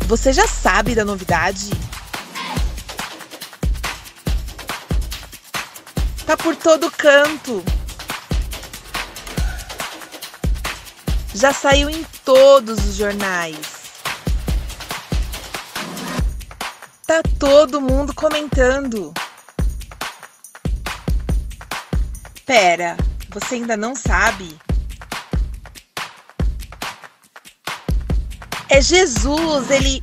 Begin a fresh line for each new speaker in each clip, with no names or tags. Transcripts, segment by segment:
Você já sabe da novidade? Tá por todo canto. Já saiu em todos os jornais. Tá todo mundo comentando. Pera, você ainda não sabe? É Jesus, ele...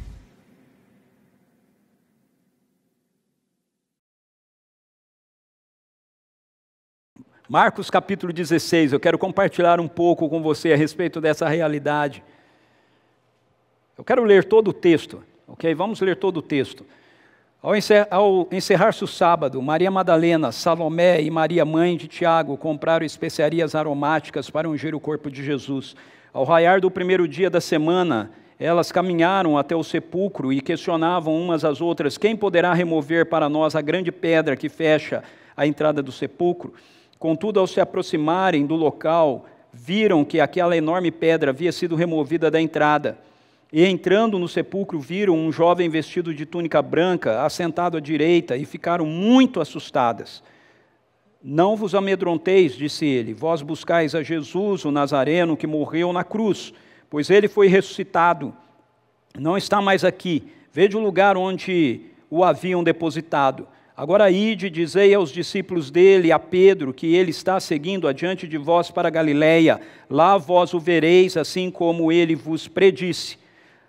Marcos capítulo 16, eu quero compartilhar um pouco com você a respeito dessa realidade. Eu quero ler todo o texto, ok? Vamos ler todo o texto. Ao encerrar-se o sábado, Maria Madalena, Salomé e Maria, mãe de Tiago, compraram especiarias aromáticas para ungir o corpo de Jesus. Ao raiar do primeiro dia da semana, elas caminharam até o sepulcro e questionavam umas às outras: quem poderá remover para nós a grande pedra que fecha a entrada do sepulcro? Contudo, ao se aproximarem do local, viram que aquela enorme pedra havia sido removida da entrada. E entrando no sepulcro, viram um jovem vestido de túnica branca, assentado à direita, e ficaram muito assustadas. Não vos amedronteis, disse ele, vós buscais a Jesus, o Nazareno, que morreu na cruz, pois ele foi ressuscitado. Não está mais aqui. Vede o lugar onde o haviam depositado. Agora ide, dizei aos discípulos dele, a Pedro, que ele está seguindo adiante de vós para Galiléia. Lá vós o vereis, assim como ele vos predisse.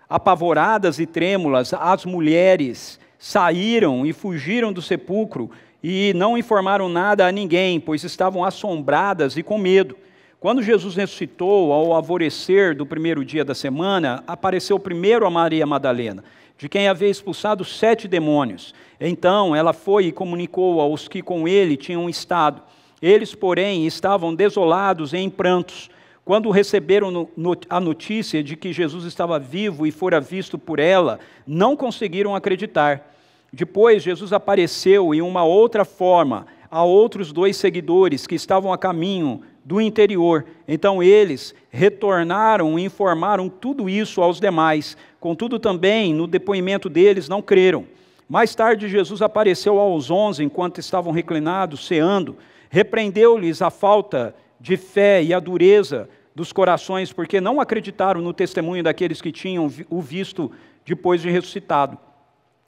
Apavoradas e trêmulas, as mulheres saíram e fugiram do sepulcro e não informaram nada a ninguém, pois estavam assombradas e com medo. Quando Jesus ressuscitou, ao alvorecer do primeiro dia da semana, apareceu primeiro a Maria Madalena, de quem havia expulsado 7 demônios. Então ela foi e comunicou aos que com ele tinham estado. Eles, porém, estavam desolados e em prantos. Quando receberam a notícia de que Jesus estava vivo e fora visto por ela, não conseguiram acreditar. Depois, Jesus apareceu em uma outra forma a outros 2 seguidores que estavam a caminho do interior. Então eles retornaram e informaram tudo isso aos demais. Contudo, também, no depoimento deles, não creram. Mais tarde, Jesus apareceu aos 11, enquanto estavam reclinados, ceando. Repreendeu-lhes a falta de fé e a dureza dos corações, porque não acreditaram no testemunho daqueles que tinham o visto depois de ressuscitado.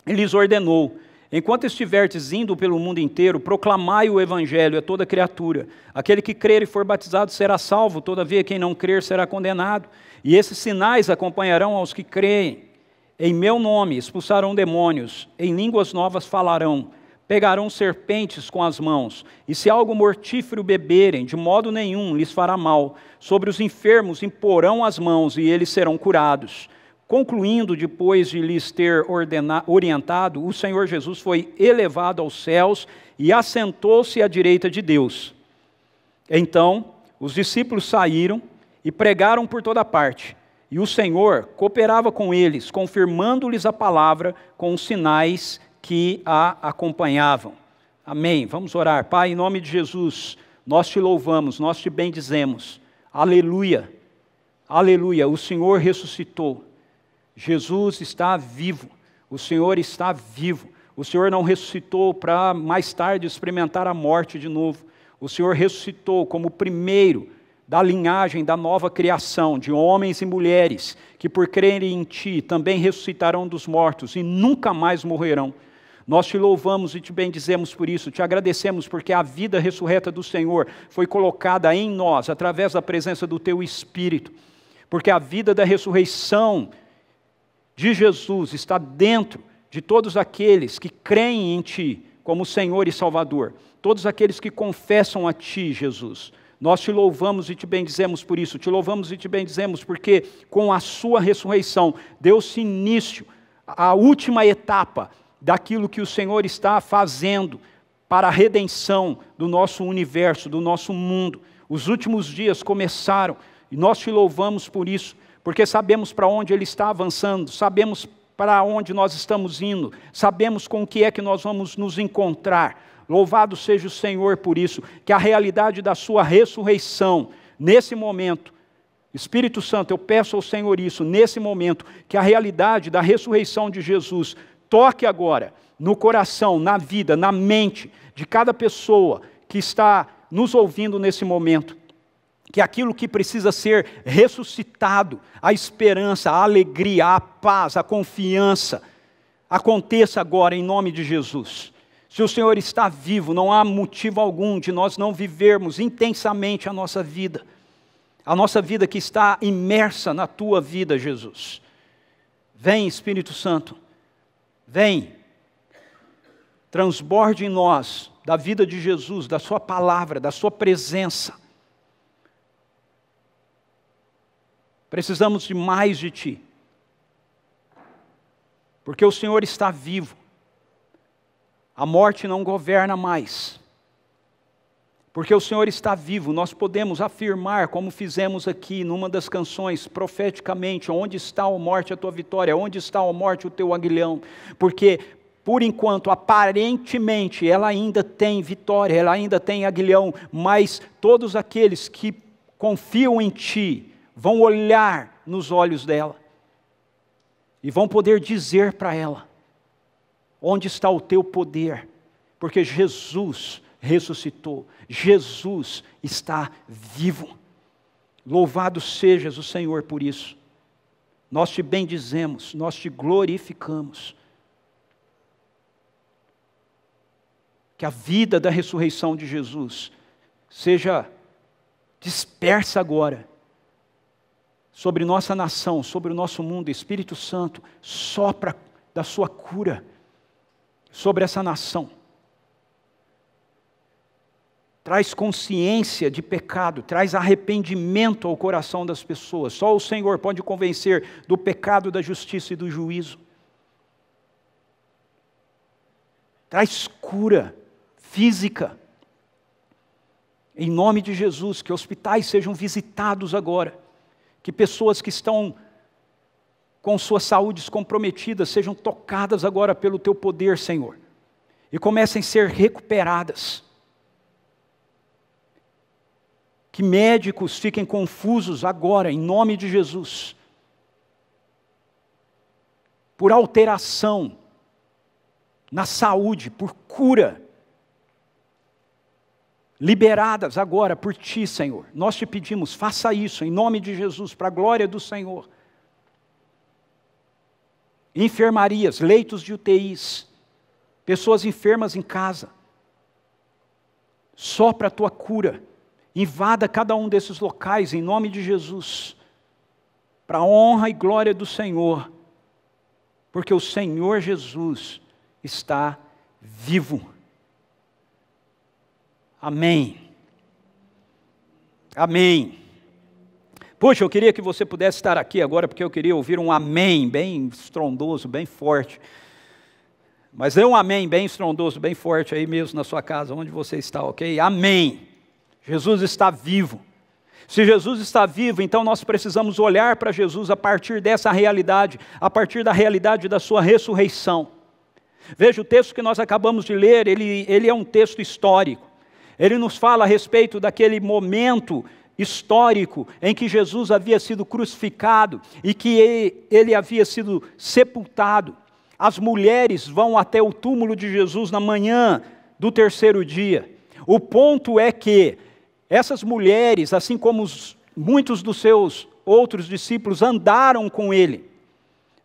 E lhes ordenou: enquanto estiverdes indo pelo mundo inteiro, proclamai o evangelho a toda criatura. Aquele que crer e for batizado será salvo, todavia quem não crer será condenado. E esses sinais acompanharão aos que creem. Em meu nome expulsarão demônios, em línguas novas falarão, pegarão serpentes com as mãos, e se algo mortífero beberem, de modo nenhum lhes fará mal. Sobre os enfermos imporão as mãos, e eles serão curados. Concluindo, depois de lhes ter orientado, o Senhor Jesus foi elevado aos céus e assentou-se à direita de Deus. Então, os discípulos saíram e pregaram por toda parte, e o Senhor cooperava com eles, confirmando-lhes a palavra com os sinais que a acompanhavam. Amém. Vamos orar. Pai, em nome de Jesus, nós te louvamos, nós te bendizemos. Aleluia. Aleluia. O Senhor ressuscitou. Jesus está vivo. O Senhor está vivo. O Senhor não ressuscitou para mais tarde experimentar a morte de novo. O Senhor ressuscitou como primeiro da linhagem da nova criação, de homens e mulheres, que por crerem em Ti também ressuscitarão dos mortos e nunca mais morrerão. Nós te louvamos e te bendizemos por isso, te agradecemos porque a vida ressurreta do Senhor foi colocada em nós, através da presença do Teu Espírito, porque a vida da ressurreição de Jesus está dentro de todos aqueles que creem em Ti como Senhor e Salvador, todos aqueles que confessam a Ti, Jesus. Nós te louvamos e te bendizemos por isso, te louvamos e te bendizemos porque com a sua ressurreição deu-se início à última etapa daquilo que o Senhor está fazendo para a redenção do nosso universo, do nosso mundo. Os últimos dias começaram e nós te louvamos por isso, porque sabemos para onde Ele está avançando, sabemos para onde nós estamos indo, sabemos com o que é que nós vamos nos encontrar. Louvado seja o Senhor por isso, que a realidade da sua ressurreição, nesse momento, Espírito Santo, eu peço ao Senhor isso, nesse momento, que a realidade da ressurreição de Jesus toque agora no coração, na vida, na mente de cada pessoa que está nos ouvindo nesse momento. Que aquilo que precisa ser ressuscitado, a esperança, a alegria, a paz, a confiança, aconteça agora em nome de Jesus. Se o Senhor está vivo, não há motivo algum de nós não vivermos intensamente a nossa vida que está imersa na tua vida, Jesus. Vem, Espírito Santo, vem, transborde em nós da vida de Jesus, da sua palavra, da sua presença. Precisamos de mais de Ti, porque o Senhor está vivo, a morte não governa mais, porque o Senhor está vivo, nós podemos afirmar, como fizemos aqui numa das canções, profeticamente, onde está, ó morte, a tua vitória, onde está, ó morte, o teu aguilhão, porque, por enquanto, aparentemente, ela ainda tem vitória, ela ainda tem aguilhão, mas todos aqueles que confiam em Ti, vão olhar nos olhos dela, e vão poder dizer para ela, onde está o teu poder, porque Jesus ressuscitou, Jesus está vivo, louvado sejas o Senhor por isso, nós te bendizemos, nós te glorificamos, que a vida da ressurreição de Jesus seja dispersa agora, sobre nossa nação, sobre o nosso mundo. Espírito Santo, sopra da sua cura sobre essa nação. Traz consciência de pecado, traz arrependimento ao coração das pessoas. Só o Senhor pode convencer do pecado, da justiça e do juízo. Traz cura física. Em nome de Jesus, que hospitais sejam visitados agora. Que pessoas que estão com suas saúdes comprometidas sejam tocadas agora pelo Teu poder, Senhor, e comecem a ser recuperadas. Que médicos fiquem confusos agora, em nome de Jesus, por alteração na saúde, por cura, liberadas agora por Ti, Senhor. Nós te pedimos, faça isso em nome de Jesus, para a glória do Senhor. Enfermarias, leitos de UTIs, pessoas enfermas em casa, sopra a Tua cura, invada cada um desses locais em nome de Jesus, para a honra e glória do Senhor, porque o Senhor Jesus está vivo. Amém. Amém. Poxa, eu queria que você pudesse estar aqui agora, porque eu queria ouvir um amém bem estrondoso, bem forte. Mas é um amém bem estrondoso, bem forte aí mesmo na sua casa, onde você está, ok? Amém. Jesus está vivo. Se Jesus está vivo, então nós precisamos olhar para Jesus a partir dessa realidade, a partir da realidade da sua ressurreição. Veja, o texto que nós acabamos de ler, ele é um texto histórico. Ele nos fala a respeito daquele momento histórico em que Jesus havia sido crucificado e que ele havia sido sepultado. As mulheres vão até o túmulo de Jesus na manhã do terceiro dia. O ponto é que essas mulheres, assim como muitos dos seus outros discípulos, andaram com ele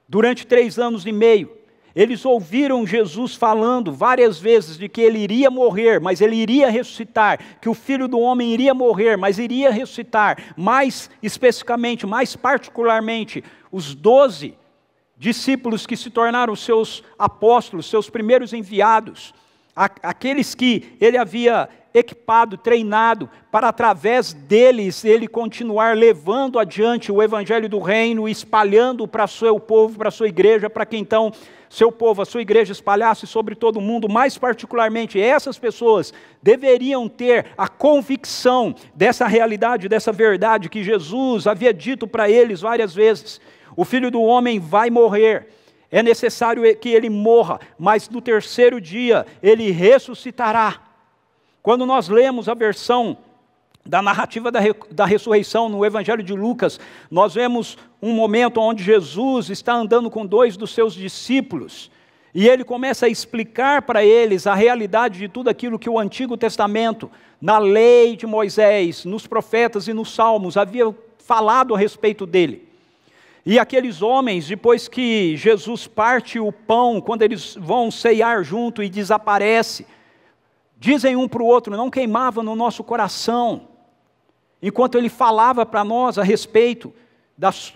durante 3 anos e meio. Eles ouviram Jesus falando várias vezes de que ele iria morrer, mas ele iria ressuscitar, que o Filho do Homem iria morrer, mas iria ressuscitar. Mais especificamente, mais particularmente, os 12 discípulos que se tornaram seus apóstolos, seus primeiros enviados, aqueles que ele havia equipado, treinado, para através deles ele continuar levando adiante o evangelho do reino, espalhando para o seu povo, para a sua igreja, para que então seu povo, a sua igreja espalhasse sobre todo o mundo. Mais particularmente, essas pessoas deveriam ter a convicção dessa realidade, dessa verdade que Jesus havia dito para eles várias vezes. O Filho do Homem vai morrer, é necessário que ele morra, mas no terceiro dia ele ressuscitará. Quando nós lemos a versão da narrativa da ressurreição, no Evangelho de Lucas, nós vemos um momento onde Jesus está andando com 2 dos seus discípulos, e ele começa a explicar para eles a realidade de tudo aquilo que o Antigo Testamento, na lei de Moisés, nos profetas e nos salmos, havia falado a respeito dele. E aqueles homens, depois que Jesus parte o pão, quando eles vão ceiar junto e desaparece, dizem um para o outro: não queimava no nosso coração, enquanto ele falava para nós a respeito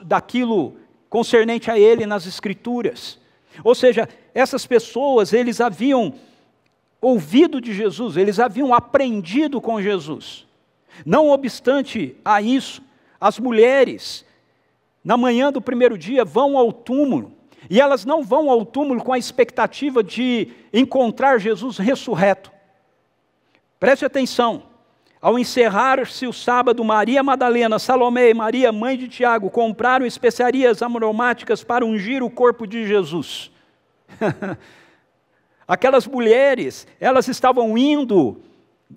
daquilo concernente a ele nas Escrituras. Ou seja, essas pessoas, eles haviam ouvido de Jesus, eles haviam aprendido com Jesus. Não obstante a isso, as mulheres, na manhã do primeiro dia, vão ao túmulo, e elas não vão ao túmulo com a expectativa de encontrar Jesus ressurreto. Preste atenção, ao encerrar-se o sábado, Maria Madalena, Salomé e Maria, mãe de Tiago, compraram especiarias aromáticas para ungir o corpo de Jesus. Aquelas mulheres, elas estavam indo,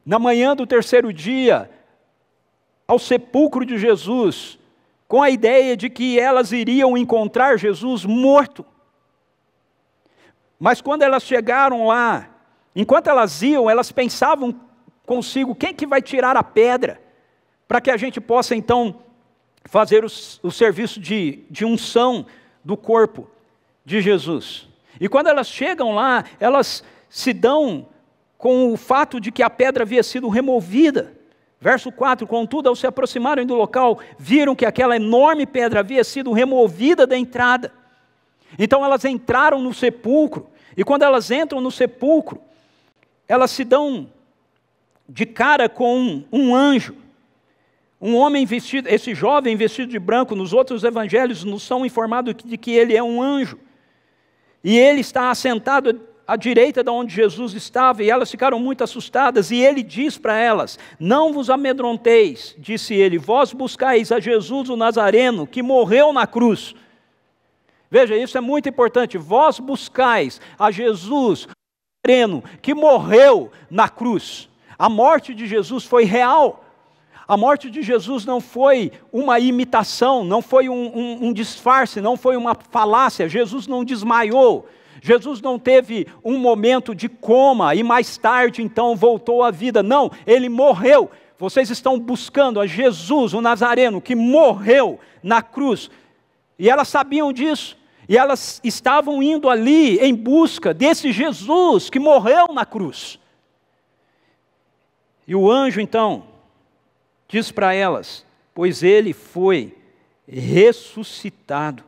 na manhã do terceiro dia, ao sepulcro de Jesus, com a ideia de que elas iriam encontrar Jesus morto. Mas quando elas chegaram lá, enquanto elas iam, elas pensavam consigo: quem que vai tirar a pedra, para que a gente possa então fazer o serviço de unção do corpo de Jesus. E quando elas chegam lá, elas se dão com o fato de que a pedra havia sido removida. Verso 4, contudo, ao se aproximarem do local, viram que aquela enorme pedra havia sido removida da entrada. Então elas entraram no sepulcro, e quando elas entram no sepulcro, elas se dão de cara com um anjo, um homem vestido, esse jovem vestido de branco. Nos outros evangelhos nos são informados de que ele é um anjo, e ele está assentado à direita de onde Jesus estava, e elas ficaram muito assustadas, e ele diz para elas: não vos amedronteis, disse ele, vós buscais a Jesus o Nazareno, que morreu na cruz. Veja, isso é muito importante, vós buscais a Jesus o Nazareno, que morreu na cruz. A morte de Jesus foi real. A morte de Jesus não foi uma imitação, não foi um disfarce, não foi uma falácia. Jesus não desmaiou, Jesus não teve um momento de coma e mais tarde então voltou à vida. Não, ele morreu. Vocês estão buscando a Jesus, o Nazareno, que morreu na cruz. E elas sabiam disso, e elas estavam indo ali em busca desse Jesus que morreu na cruz. E o anjo então diz para elas: pois ele foi ressuscitado,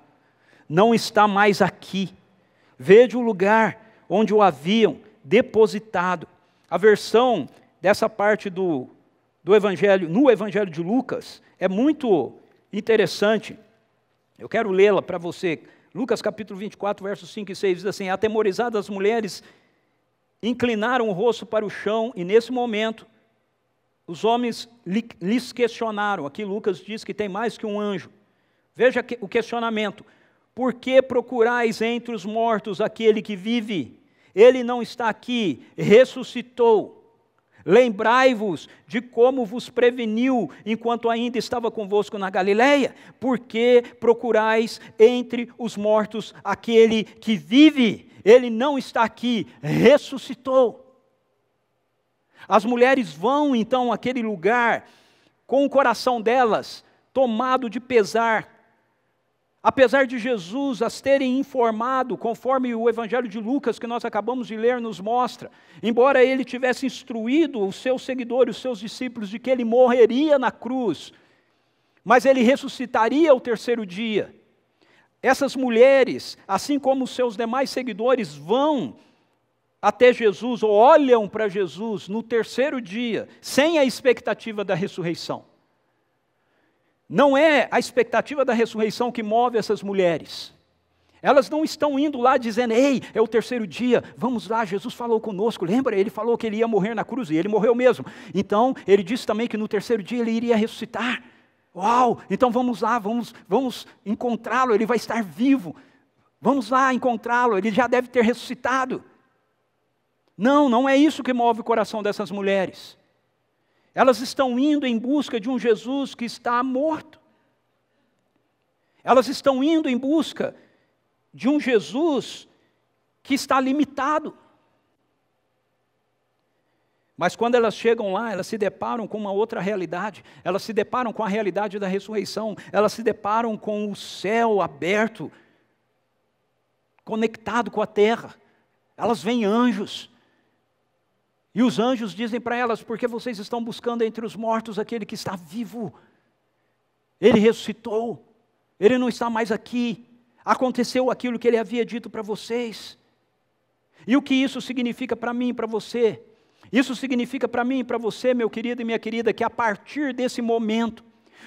não está mais aqui, vede o lugar onde o haviam depositado. A versão dessa parte do Evangelho, no Evangelho de Lucas, é muito interessante. Eu quero lê-la para você. Lucas capítulo 24, versos 5 e 6, diz assim: atemorizadas as mulheres inclinaram o rosto para o chão, e nesse momento os homens lhes questionaram. Aqui Lucas diz que tem mais que um anjo. Veja o questionamento: por que procurais entre os mortos aquele que vive? Ele não está aqui, ressuscitou. Lembrai-vos de como vos preveniu enquanto ainda estava convosco na Galileia. Por que procurais entre os mortos aquele que vive? Ele não está aqui, ressuscitou. As mulheres vão então àquele lugar com o coração delas tomado de pesar. Apesar de Jesus as terem informado, conforme o Evangelho de Lucas que nós acabamos de ler nos mostra, embora ele tivesse instruído os seus seguidores, os seus discípulos, de que ele morreria na cruz, mas ele ressuscitaria ao terceiro dia. Essas mulheres, assim como os seus demais seguidores, vão até Jesus, ou olham para Jesus no terceiro dia, sem a expectativa da ressurreição. Não é a expectativa da ressurreição que move essas mulheres. Elas não estão indo lá dizendo: ei, é o terceiro dia, vamos lá, Jesus falou conosco, lembra? Ele falou que ele ia morrer na cruz, e ele morreu mesmo. Então, ele disse também que no terceiro dia ele iria ressuscitar. Uau, então vamos lá, vamos encontrá-lo, ele vai estar vivo. Vamos lá encontrá-lo, ele já deve ter ressuscitado. Não, não é isso que move o coração dessas mulheres. Elas estão indo em busca de um Jesus que está morto. Elas estão indo em busca de um Jesus que está limitado. Mas quando elas chegam lá, elas se deparam com uma outra realidade. Elas se deparam com a realidade da ressurreição. Elas se deparam com o céu aberto, conectado com a terra. Elas veem anjos. E os anjos dizem para elas: por que vocês estão buscando entre os mortos aquele que está vivo? Ele ressuscitou. Ele não está mais aqui. Aconteceu aquilo que ele havia dito para vocês. E o que isso significa para mim e para você? Isso significa para mim e para você, meu querido e minha querida, que a partir desse momento,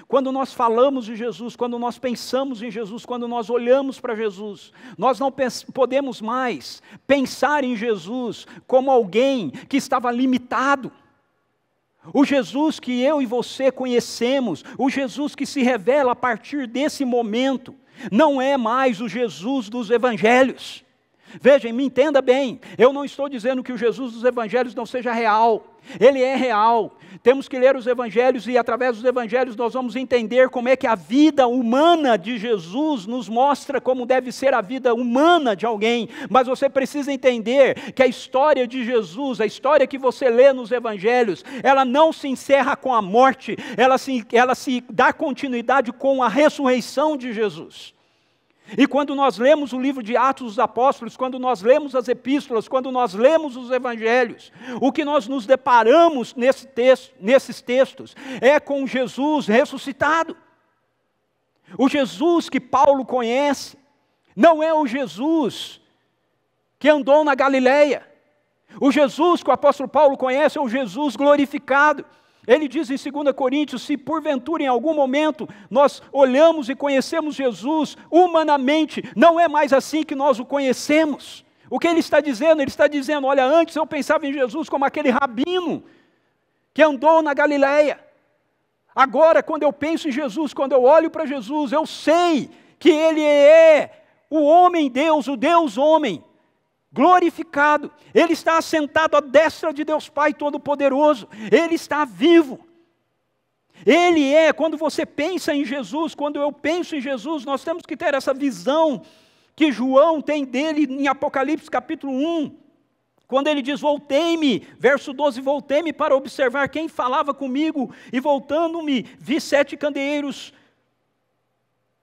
quando nós falamos de Jesus, quando nós pensamos em Jesus, quando nós olhamos para Jesus, nós não podemos mais pensar em Jesus como alguém que estava limitado. O Jesus que eu e você conhecemos, o Jesus que se revela a partir desse momento, não é mais o Jesus dos evangelhos. Vejam, me entenda bem, eu não estou dizendo que o Jesus dos evangelhos não seja real. Ele é real. Temos que ler os evangelhos e através dos evangelhos nós vamos entender como é que a vida humana de Jesus nos mostra como deve ser a vida humana de alguém. Mas você precisa entender que a história de Jesus, a história que você lê nos evangelhos, ela não se encerra com a morte, ela se dá continuidade com a ressurreição de Jesus. E quando nós lemos o livro de Atos dos Apóstolos, quando nós lemos as epístolas, quando nós lemos os evangelhos, o que nós nos deparamos nesses textos é com Jesus ressuscitado. O Jesus que Paulo conhece não é o Jesus que andou na Galileia. O Jesus que o apóstolo Paulo conhece é o Jesus glorificado. Ele diz em 2 Coríntios, se porventura em algum momento nós olhamos e conhecemos Jesus humanamente, não é mais assim que nós o conhecemos. O que ele está dizendo? Ele está dizendo, olha, antes eu pensava em Jesus como aquele rabino que andou na Galileia. Agora, quando eu penso em Jesus, quando eu olho para Jesus, eu sei que Ele é o homem-Deus, o Deus-homem, glorificado. Ele está assentado à destra de Deus Pai Todo-Poderoso. Ele está vivo. Ele é, quando você pensa em Jesus, quando eu penso em Jesus, nós temos que ter essa visão que João tem dele em Apocalipse capítulo 1, quando ele diz, voltei-me, verso 12, voltei-me para observar quem falava comigo, e voltando-me, vi 7 candeeiros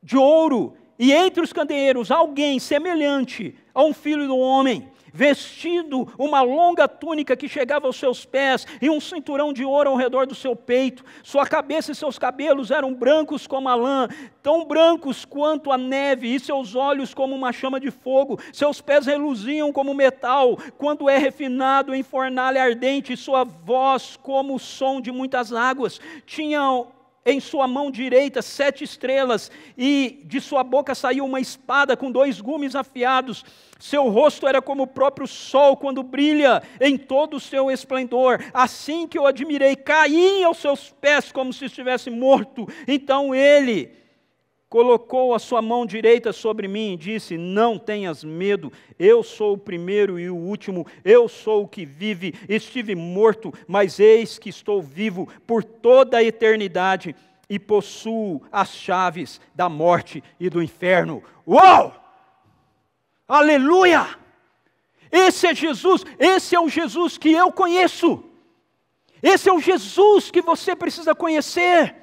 de ouro, e entre os candeeiros alguém semelhante a um filho do homem, vestido uma longa túnica que chegava aos seus pés, e um cinturão de ouro ao redor do seu peito. Sua cabeça e seus cabelos eram brancos como a lã, tão brancos quanto a neve, e seus olhos como uma chama de fogo. Seus pés reluziam como metal, quando é refinado em fornalha ardente, e sua voz como o som de muitas águas. Tinha em sua mão direita 7 estrelas, e de sua boca saiu uma espada com 2 gumes afiados. Seu rosto era como o próprio sol quando brilha em todo o seu esplendor. Assim que eu admirei, caí aos seus pés como se estivesse morto. Então ele colocou a sua mão direita sobre mim e disse, não tenhas medo, eu sou o primeiro e o último, eu sou o que vive. Estive morto, mas eis que estou vivo por toda a eternidade e possuo as chaves da morte e do inferno. Uau! Aleluia! Esse é Jesus, esse é o Jesus que eu conheço. Esse é o Jesus que você precisa conhecer.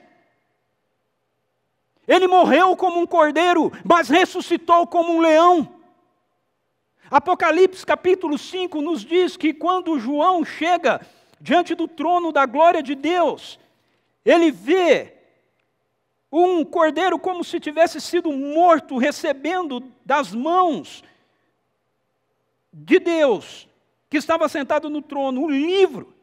Ele morreu como um cordeiro, mas ressuscitou como um leão. Apocalipse capítulo 5 nos diz que quando João chega diante do trono da glória de Deus, ele vê um cordeiro como se tivesse sido morto, recebendo das mãos de Deus, que estava sentado no trono, um livro.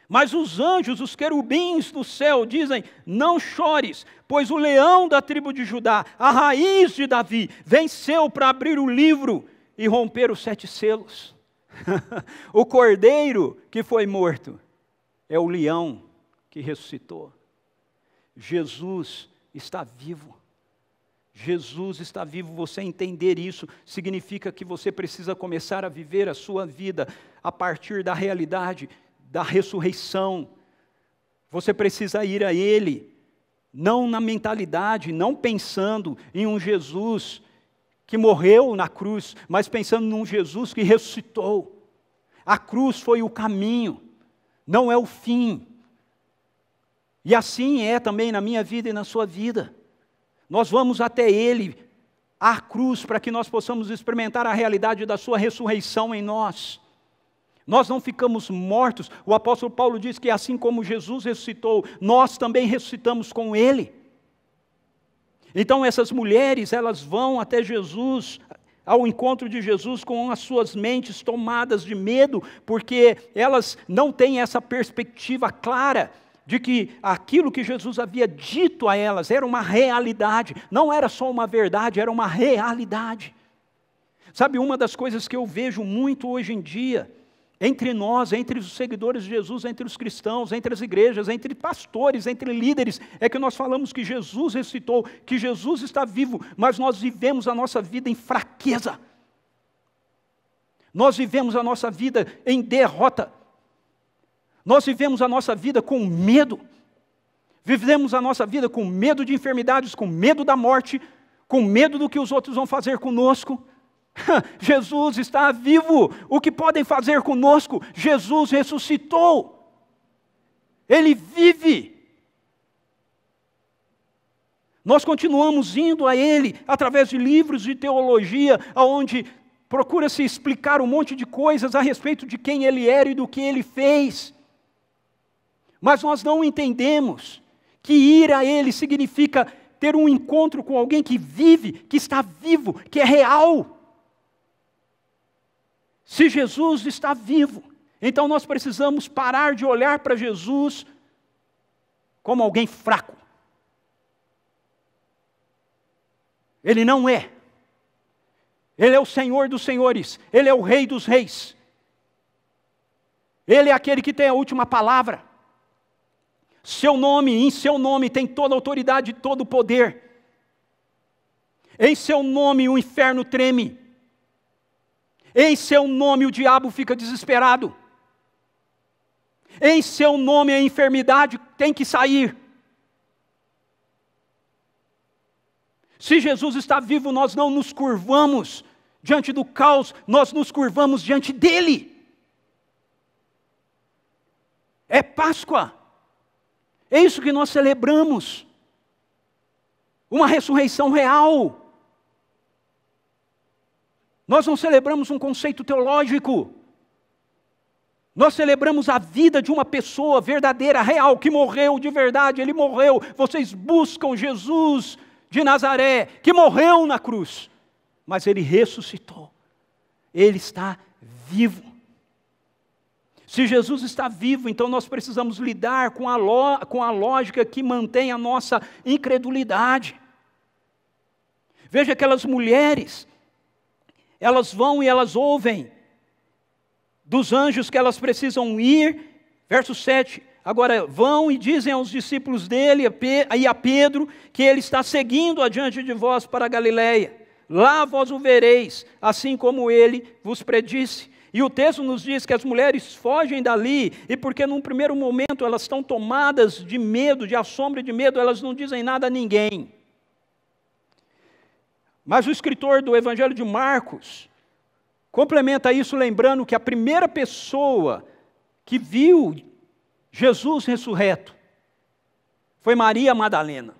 Mas os anjos, os querubins do céu dizem, não chores, pois o leão da tribo de Judá, a raiz de Davi, venceu para abrir o livro e romper os 7 selos. O cordeiro que foi morto é o leão que ressuscitou. Jesus está vivo. Jesus está vivo. Você entender isso significa que você precisa começar a viver a sua vida a partir da realidade da ressurreição, Você precisa ir a Ele, não na mentalidade, não pensando em um Jesus que morreu na cruz, mas pensando num Jesus que ressuscitou. A cruz foi o caminho, não é o fim. E assim é também na minha vida e na sua vida. Nós vamos até Ele, à cruz, para que nós possamos experimentar a realidade da sua ressurreição em nós. Nós não ficamos mortos. O apóstolo Paulo diz que assim como Jesus ressuscitou, nós também ressuscitamos com Ele. Então essas mulheres, elas vão até Jesus, ao encontro de Jesus, com as suas mentes tomadas de medo, porque elas não têm essa perspectiva clara de que aquilo que Jesus havia dito a elas era uma realidade, não era só uma verdade, era uma realidade. Sabe, uma das coisas que eu vejo muito hoje em dia, entre nós, entre os seguidores de Jesus, entre os cristãos, entre as igrejas, entre pastores, entre líderes, é que nós falamos que Jesus ressuscitou, que Jesus está vivo, mas nós vivemos a nossa vida em fraqueza. Nós vivemos a nossa vida em derrota. Nós vivemos a nossa vida com medo. Vivemos a nossa vida com medo de enfermidades, com medo da morte, com medo do que os outros vão fazer conosco. Jesus está vivo. O que podem fazer conosco? Jesus ressuscitou. Ele vive. Nós continuamos indo a Ele através de livros de teologia, onde procura-se explicar um monte de coisas a respeito de quem Ele era e do que Ele fez. Mas nós não entendemos que ir a Ele significa ter um encontro com alguém que vive, que está vivo, que é real. Se Jesus está vivo, então nós precisamos parar de olhar para Jesus como alguém fraco. Ele não é. Ele é o Senhor dos senhores, Ele é o Rei dos reis. Ele é aquele que tem a última palavra. Em seu nome tem toda a autoridade e todo o poder. Em seu nome o inferno treme. Em seu nome o diabo fica desesperado. Em seu nome a enfermidade tem que sair. Se Jesus está vivo, nós não nos curvamos diante do caos, nós nos curvamos diante dele. É Páscoa. É isso que nós celebramos. Uma ressurreição real. Nós não celebramos um conceito teológico. Nós celebramos a vida de uma pessoa verdadeira, real, que morreu de verdade. Ele morreu. Vocês buscam Jesus de Nazaré, que morreu na cruz. Mas Ele ressuscitou. Ele está vivo. Se Jesus está vivo, então nós precisamos lidar com a lógica que mantém a nossa incredulidade. Veja aquelas mulheres, elas vão e elas ouvem dos anjos que elas precisam ir, verso 7, agora vão e dizem aos discípulos dele e a Pedro que ele está seguindo adiante de vós para a Galileia. Lá vós o vereis, assim como ele vos predisse. E o texto nos diz que as mulheres fogem dali, e porque num primeiro momento elas estão tomadas de medo, de assombro e de medo, elas não dizem nada a ninguém. Mas o escritor do Evangelho de Marcos complementa isso lembrando que a primeira pessoa que viu Jesus ressurreto foi Maria Madalena.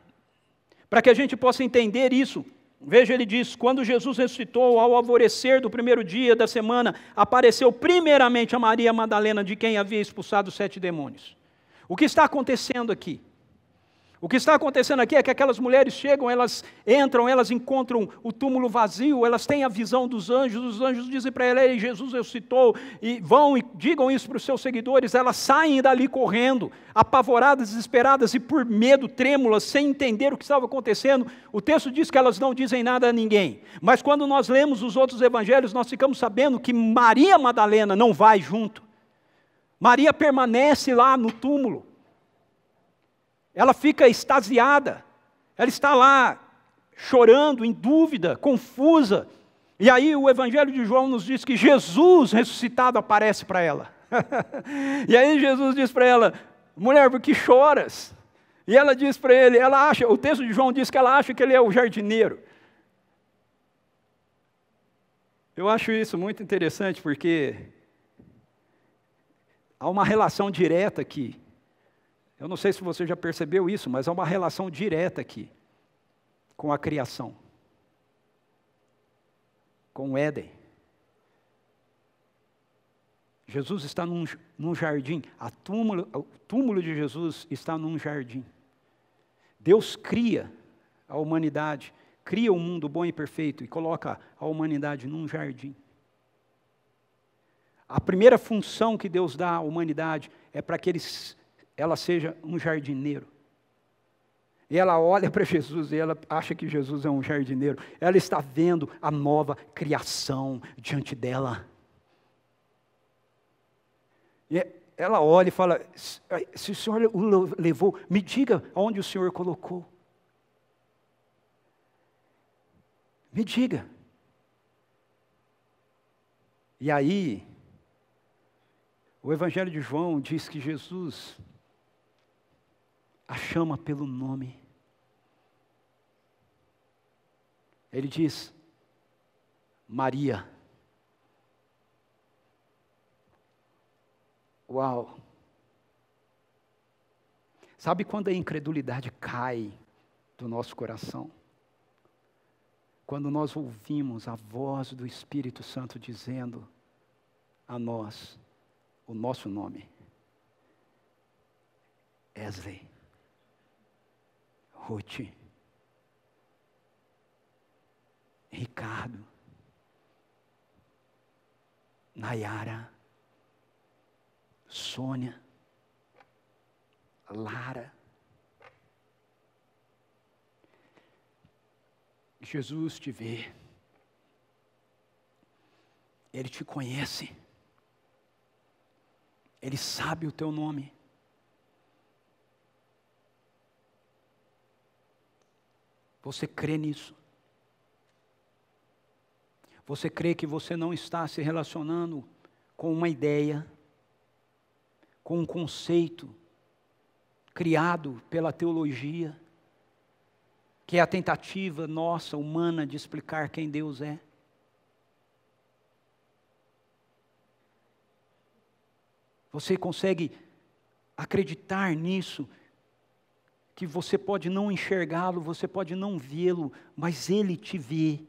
Para que a gente possa entender isso, veja, ele diz, quando Jesus ressuscitou ao alvorecer do primeiro dia da semana, apareceu primeiramente a Maria Madalena, de quem havia expulsado 7 demônios. O que está acontecendo aqui? O que está acontecendo aqui é que aquelas mulheres chegam, elas entram, elas encontram o túmulo vazio, elas têm a visão dos anjos, os anjos dizem para elas, Jesus ressuscitou, e vão e digam isso para os seus seguidores, elas saem dali correndo, apavoradas, desesperadas e por medo, trêmulas, sem entender o que estava acontecendo. O texto diz que elas não dizem nada a ninguém, mas quando nós lemos os outros evangelhos, nós ficamos sabendo que Maria Madalena não vai junto. Maria permanece lá no túmulo. Ela fica extasiada, ela está lá chorando, em dúvida, confusa. E aí o Evangelho de João nos diz que Jesus ressuscitado aparece para ela. E aí Jesus diz para ela, mulher, por que choras? E ela diz para ele, o texto de João diz que ela acha que ele é o jardineiro. Eu acho isso muito interessante, porque há uma relação direta aqui. Eu não sei se você já percebeu isso, mas há uma relação direta aqui com a criação, com o Éden. Jesus está num jardim, o túmulo de Jesus está num jardim. Deus cria a humanidade, cria um mundo bom e perfeito e coloca a humanidade num jardim. A primeira função que Deus dá à humanidade é para que ela seja um jardineiro. E ela olha para Jesus e ela acha que Jesus é um jardineiro. Ela está vendo a nova criação diante dela. E ela olha e fala, se o Senhor o levou, me diga onde o Senhor colocou. Me diga. E aí, o Evangelho de João diz que Jesus a chama pelo nome. Ele diz, Maria. Uau! Sabe quando a incredulidade cai do nosso coração? Quando nós ouvimos a voz do Espírito Santo dizendo a nós o nosso nome. Wesley, Ruth, Ricardo, Nayara, Sônia, Lara. Jesus te vê. Ele te conhece. Ele sabe o teu nome. Você crê nisso? Você crê que você não está se relacionando com uma ideia, com um conceito criado pela teologia, que é a tentativa nossa, humana, de explicar quem Deus é? Você consegue acreditar nisso? Que você pode não enxergá-lo, você pode não vê-lo, mas Ele te vê.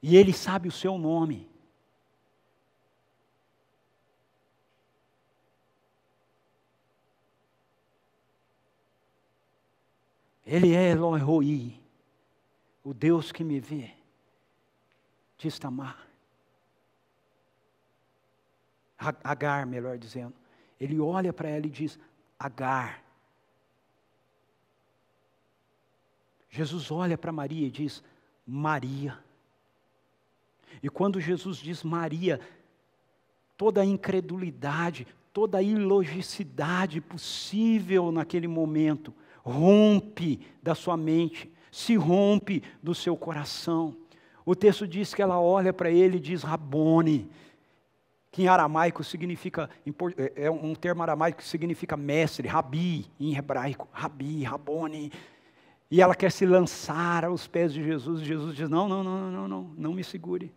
E Ele sabe o seu nome. Ele é Eloi Roi, o Deus que me vê, diz Tamar. Agar, melhor dizendo. Ele olha para ela e diz, Agar. Jesus olha para Maria e diz, Maria. E quando Jesus diz Maria, toda a incredulidade, toda a ilogicidade possível naquele momento, rompe da sua mente, se rompe do seu coração. O texto diz que ela olha para ele e diz Rabone, que em aramaico significa, é um termo aramaico que significa mestre, Rabi, em hebraico, Rabi, Rabone. E ela quer se lançar aos pés de Jesus, e Jesus diz, não me segure,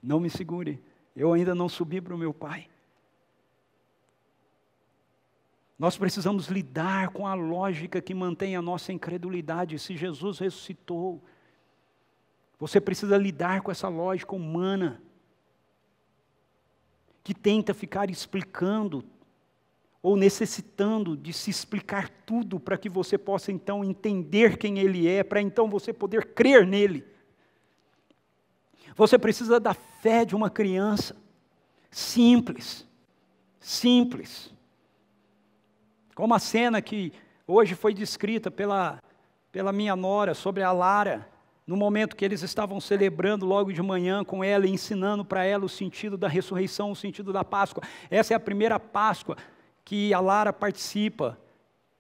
não me segure, eu ainda não subi para o meu Pai. Nós precisamos lidar com a lógica que mantém a nossa incredulidade. Se Jesus ressuscitou, você precisa lidar com essa lógica humana, que tenta ficar explicando, ou necessitando de se explicar tudo, para que você possa então entender quem Ele é, para então você poder crer nele. Você precisa da fé de uma criança, simples, simples. Como a cena que hoje foi descrita pela minha nora sobre a Lara, no momento que eles estavam celebrando logo de manhã com ela, e ensinando para ela o sentido da ressurreição, o sentido da Páscoa. Essa é a primeira Páscoa que a Lara participa,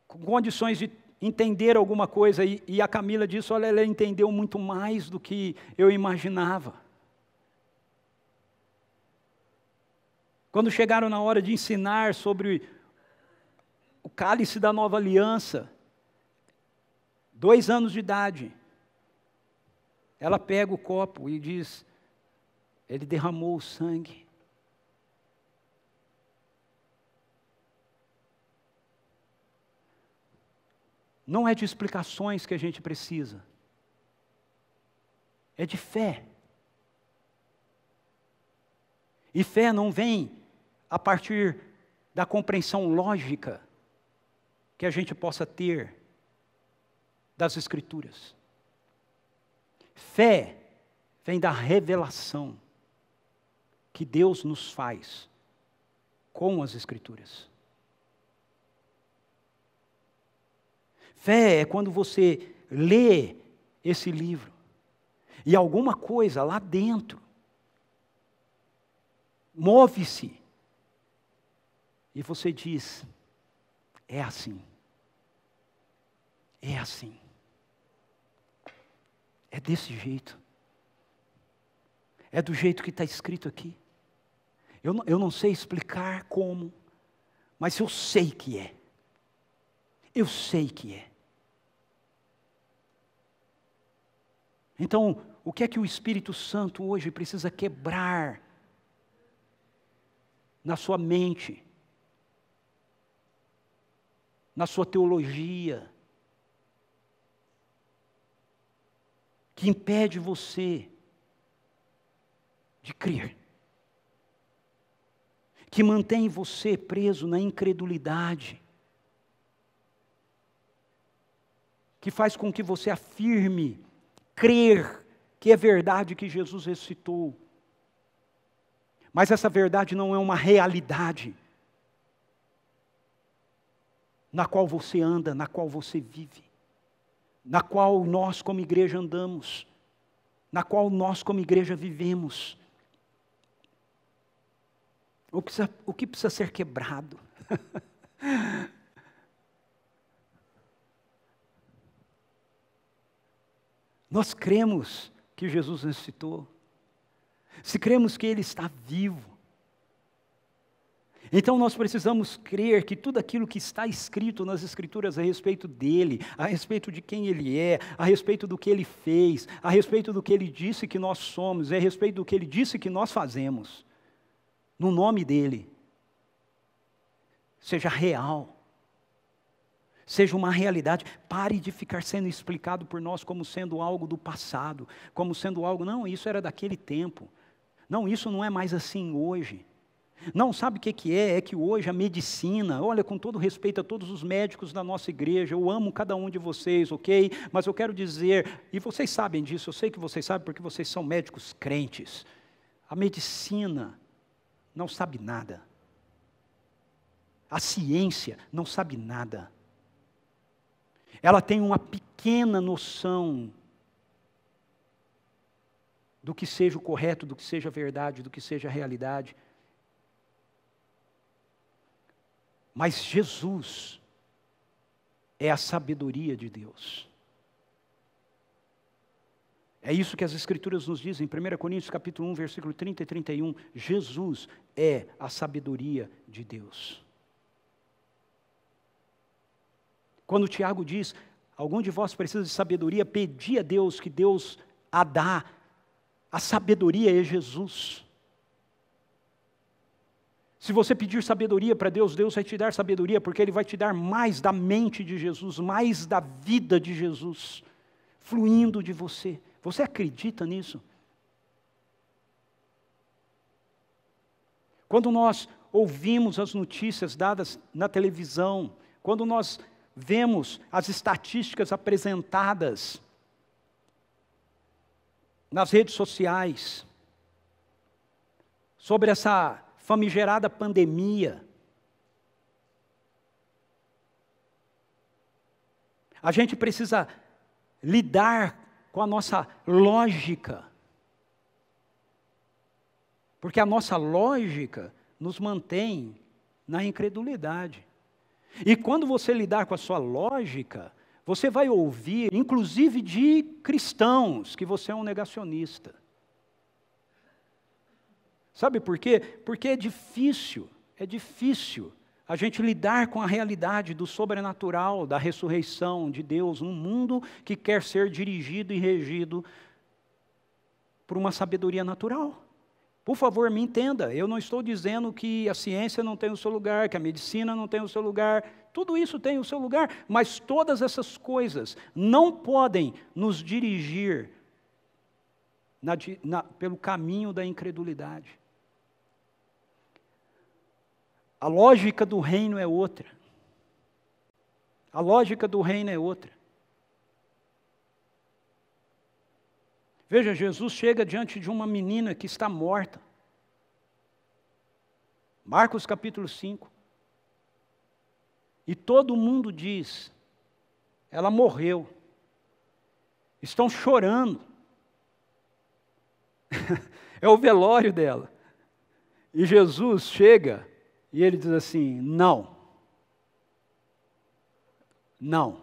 com condições de entender alguma coisa, e a Camila disse, olha, ela entendeu muito mais do que eu imaginava. Quando chegaram na hora de ensinar sobre o cálice da nova aliança, 2 anos de idade, ela pega o copo e diz, ele derramou o sangue. Não é de explicações que a gente precisa, é de fé. E fé não vem a partir da compreensão lógica que a gente possa ter das Escrituras. Fé vem da revelação que Deus nos faz com as Escrituras. Fé é quando você lê esse livro e alguma coisa lá dentro move-se e você diz, é assim, é assim, é desse jeito, é do jeito que está escrito aqui. Eu não sei explicar como, mas eu sei que é, eu sei que é. Então, o que é que o Espírito Santo hoje precisa quebrar na sua mente, na sua teologia, que impede você de crer, que mantém você preso na incredulidade, que faz com que você afirme crer que é verdade que Jesus ressuscitou, mas essa verdade não é uma realidade na qual você anda, na qual você vive, na qual nós como igreja andamos, na qual nós como igreja vivemos. O que precisa ser quebrado? Nós cremos que Jesus ressuscitou. Se cremos que Ele está vivo, então nós precisamos crer que tudo aquilo que está escrito nas Escrituras a respeito dEle, a respeito de quem Ele é, a respeito do que Ele fez, a respeito do que Ele disse que nós somos, a respeito do que Ele disse que nós fazemos, no nome dEle, seja real. Seja uma realidade, pare de ficar sendo explicado por nós como sendo algo do passado, como sendo algo, não, isso era daquele tempo, não, isso não é mais assim hoje. Não, sabe o que é? É que hoje a medicina, olha, com todo respeito a todos os médicos da nossa igreja, eu amo cada um de vocês, ok? Mas eu quero dizer, e vocês sabem disso, eu sei que vocês sabem porque vocês são médicos crentes, a medicina não sabe nada, a ciência não sabe nada. Ela tem uma pequena noção do que seja o correto, do que seja a verdade, do que seja a realidade. Mas Jesus é a sabedoria de Deus. É isso que as Escrituras nos dizem, em 1 Coríntios capítulo 1, versículo 30 e 31, Jesus é a sabedoria de Deus. Quando Tiago diz, algum de vós precisa de sabedoria, pedi a Deus que Deus a dá. A sabedoria é Jesus. Se você pedir sabedoria para Deus, Deus vai te dar sabedoria, porque Ele vai te dar mais da mente de Jesus, mais da vida de Jesus, fluindo de você. Você acredita nisso? Quando nós ouvimos as notícias dadas na televisão, quando nós vemos as estatísticas apresentadas nas redes sociais sobre essa famigerada pandemia, a gente precisa lidar com a nossa lógica, porque a nossa lógica nos mantém na incredulidade. E quando você lidar com a sua lógica, você vai ouvir, inclusive de cristãos, que você é um negacionista. Sabe por quê? Porque é difícil a gente lidar com a realidade do sobrenatural, da ressurreição de Deus, num mundo que quer ser dirigido e regido por uma sabedoria natural. Por favor, me entenda, eu não estou dizendo que a ciência não tem o seu lugar, que a medicina não tem o seu lugar, tudo isso tem o seu lugar, mas todas essas coisas não podem nos dirigir pelo caminho da incredulidade. A lógica do reino é outra. A lógica do reino é outra. Veja, Jesus chega diante de uma menina que está morta. Marcos capítulo 5. E todo mundo diz, ela morreu. Estão chorando. É o velório dela. E Jesus chega e ele diz assim, não. Não.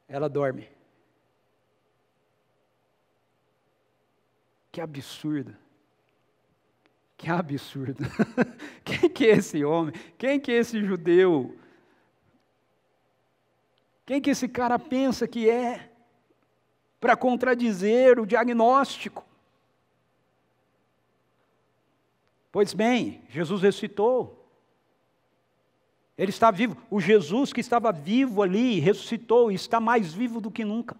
Ela dorme. Que absurdo. Que absurdo. Quem que é esse homem? Quem que é esse judeu? Quem que esse cara pensa que é para contradizer o diagnóstico? Pois bem, Jesus ressuscitou. Ele está vivo. O Jesus que estava vivo ali, ressuscitou e está mais vivo do que nunca.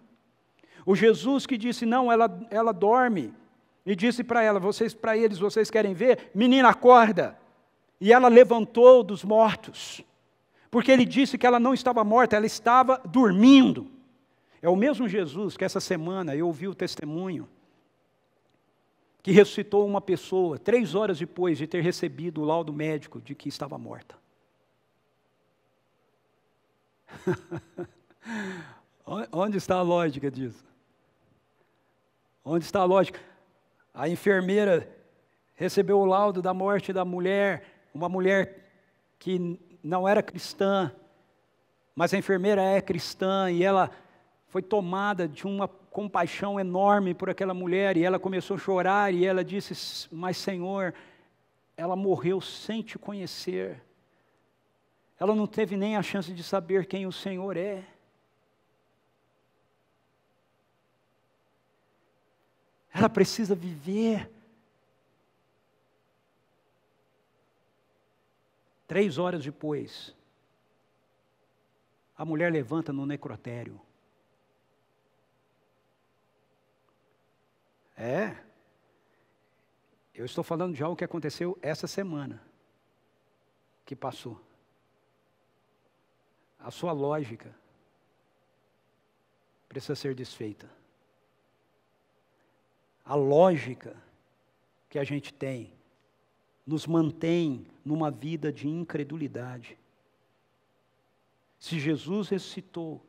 O Jesus que disse, não, ela dorme. E disse para ela, vocês querem ver? Menina, acorda. E ela levantou dos mortos. Porque ele disse que ela não estava morta, ela estava dormindo. É o mesmo Jesus que essa semana eu ouvi o testemunho, que ressuscitou uma pessoa 3 horas depois de ter recebido o laudo médico de que estava morta. Onde está a lógica disso? Onde está a lógica? A enfermeira recebeu o laudo da morte da mulher, uma mulher que não era cristã, mas a enfermeira é cristã e ela foi tomada de uma compaixão enorme por aquela mulher e ela começou a chorar e ela disse, mas Senhor, ela morreu sem te conhecer. Ela não teve nem a chance de saber quem o Senhor é. Ela precisa viver. 3 horas depois, a mulher levanta no necrotério. Eu estou falando de algo que aconteceu essa semana, que passou. A sua lógica precisa ser desfeita. A lógica que a gente tem nos mantém numa vida de incredulidade. Se Jesus ressuscitou,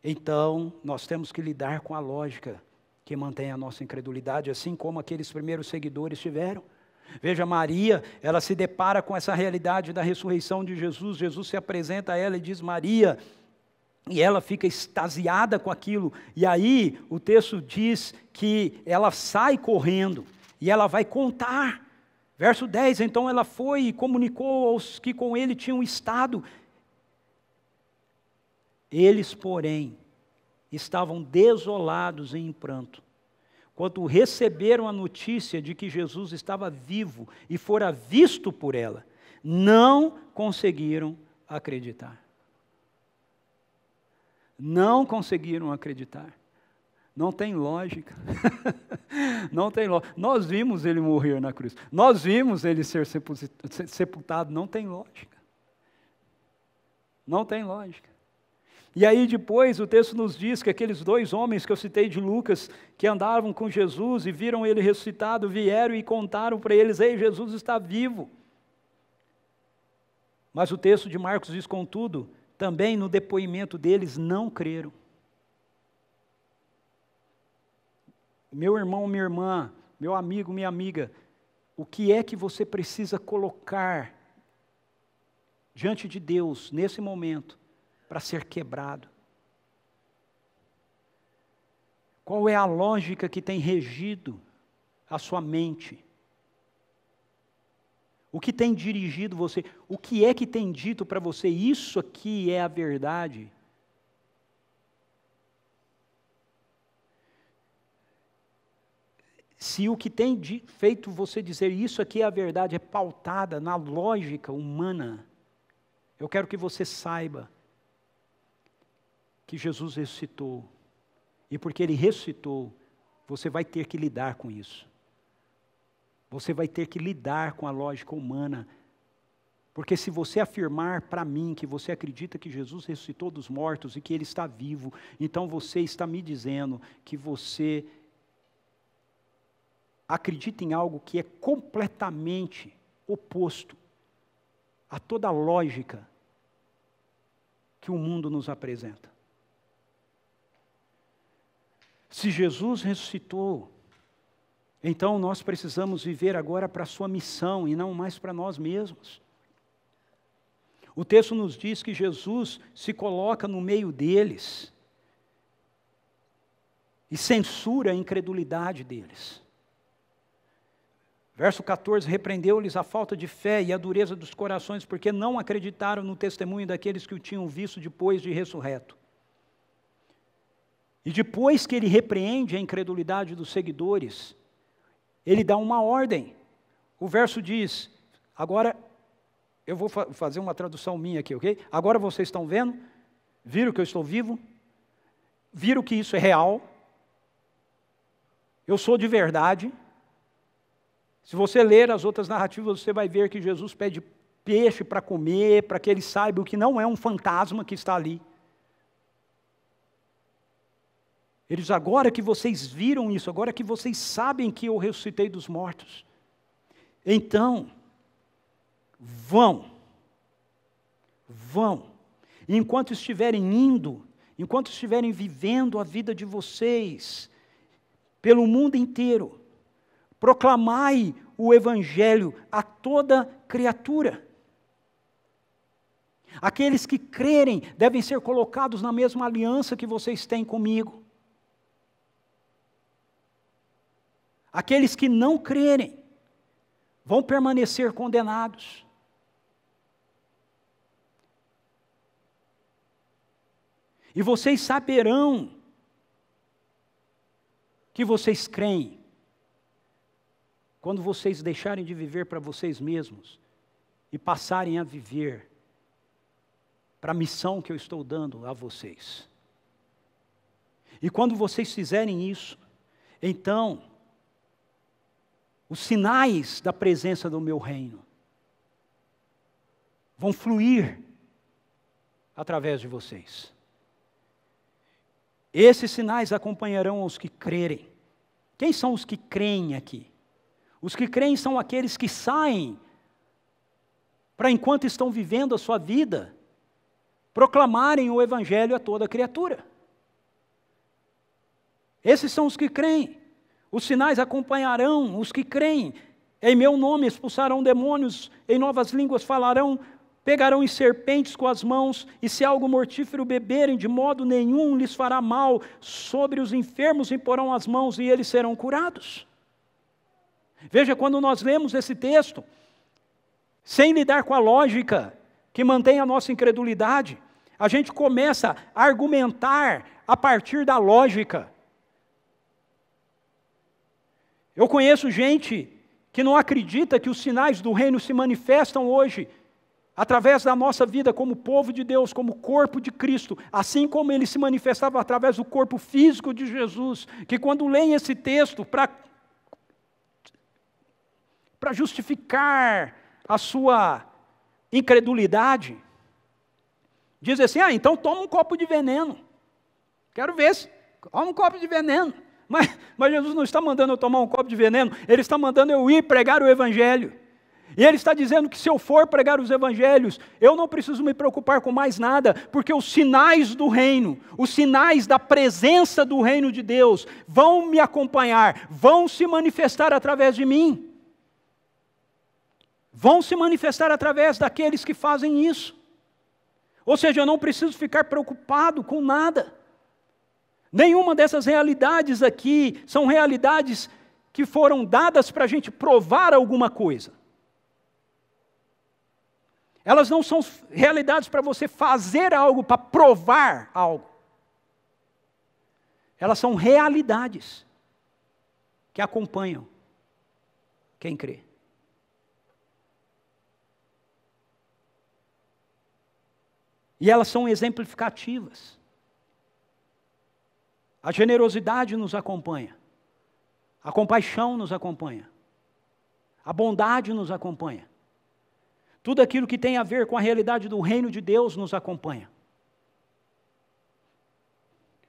então nós temos que lidar com a lógica que mantém a nossa incredulidade, assim como aqueles primeiros seguidores tiveram. Veja, Maria, ela se depara com essa realidade da ressurreição de Jesus. Jesus se apresenta a ela e diz, Maria, e ela fica extasiada com aquilo. E aí o texto diz que ela sai correndo e ela vai contar. Verso 10, então ela foi e comunicou aos que com ele tinham estado. Eles, porém, estavam desolados e em pranto, quando receberam a notícia de que Jesus estava vivo e fora visto por ela, não conseguiram acreditar. Não conseguiram acreditar. Não tem lógica. Não tem lógica. Nós vimos ele morrer na cruz. Nós vimos ele ser sepultado. Não tem lógica. Não tem lógica. E aí depois o texto nos diz que aqueles 2 homens que eu citei de Lucas, que andavam com Jesus e viram ele ressuscitado, vieram e contaram para eles, ei, Jesus está vivo. Mas o texto de Marcos diz, contudo, também no depoimento deles não creram. Meu irmão, minha irmã, meu amigo, minha amiga, o que é que você precisa colocar diante de Deus nesse momento para ser quebrado? Qual é a lógica que tem regido a sua mente? O que tem dirigido você? O que é que tem dito para você? Isso aqui é a verdade. Se o que tem feito você dizer isso aqui é a verdade, é pautada na lógica humana, eu quero que você saiba que Jesus ressuscitou. E porque Ele ressuscitou, você vai ter que lidar com isso. Você vai ter que lidar com a lógica humana. Porque se você afirmar para mim que você acredita que Jesus ressuscitou dos mortos e que Ele está vivo, então você está me dizendo que você acredita em algo que é completamente oposto a toda a lógica que o mundo nos apresenta. Se Jesus ressuscitou, então nós precisamos viver agora para a sua missão e não mais para nós mesmos. O texto nos diz que Jesus se coloca no meio deles e censura a incredulidade deles. Verso 14, repreendeu-lhes a falta de fé e a dureza dos corações, porque não acreditaram no testemunho daqueles que o tinham visto depois de ressurreto. E depois que ele repreende a incredulidade dos seguidores, ele dá uma ordem. O verso diz, agora, eu vou fazer uma tradução minha aqui, ok? Agora vocês estão vendo? Viram que eu estou vivo? Viram que isso é real? Eu sou de verdade? Se você ler as outras narrativas, você vai ver que Jesus pede peixe para comer, para que eles saibam que não é um fantasma que está ali. Eles, agora que vocês viram isso, agora que vocês sabem que eu ressuscitei dos mortos, então, vão, e enquanto estiverem indo, enquanto estiverem vivendo a vida de vocês, pelo mundo inteiro, proclamai o Evangelho a toda criatura. Aqueles que crerem devem ser colocados na mesma aliança que vocês têm comigo. Aqueles que não crerem vão permanecer condenados. E vocês saberão que vocês creem quando vocês deixarem de viver para vocês mesmos e passarem a viver para a missão que eu estou dando a vocês. E quando vocês fizerem isso, então os sinais da presença do meu reino vão fluir através de vocês. Esses sinais acompanharão os que crerem. Quem são os que creem aqui? Os que creem são aqueles que saem para, enquanto estão vivendo a sua vida, proclamarem o Evangelho a toda criatura. Esses são os que creem. Os sinais acompanharão os que creem. Em meu nome expulsarão demônios, em novas línguas falarão, pegarão em serpentes com as mãos, e se algo mortífero beberem, de modo nenhum lhes fará mal. Sobre os enfermos imporão as mãos e eles serão curados. Veja, quando nós lemos esse texto, sem lidar com a lógica que mantém a nossa incredulidade, a gente começa a argumentar a partir da lógica. Eu conheço gente que não acredita que os sinais do reino se manifestam hoje, através da nossa vida como povo de Deus, como corpo de Cristo, assim como ele se manifestava através do corpo físico de Jesus, que quando leem esse texto para justificar a sua incredulidade, diz assim, então toma um copo de veneno. Quero ver se toma um copo de veneno. Mas Jesus não está mandando eu tomar um copo de veneno, Ele está mandando eu ir pregar o Evangelho. E Ele está dizendo que se eu for pregar os Evangelhos, eu não preciso me preocupar com mais nada, porque os sinais do reino, os sinais da presença do reino de Deus, vão me acompanhar, vão se manifestar através de mim. Vão se manifestar através daqueles que fazem isso. Ou seja, eu não preciso ficar preocupado com nada. Nenhuma dessas realidades aqui são realidades que foram dadas para a gente provar alguma coisa. Elas não são realidades para você fazer algo, para provar algo. Elas são realidades que acompanham quem crê. E elas são exemplificativas. A generosidade nos acompanha. A compaixão nos acompanha. A bondade nos acompanha. Tudo aquilo que tem a ver com a realidade do reino de Deus nos acompanha.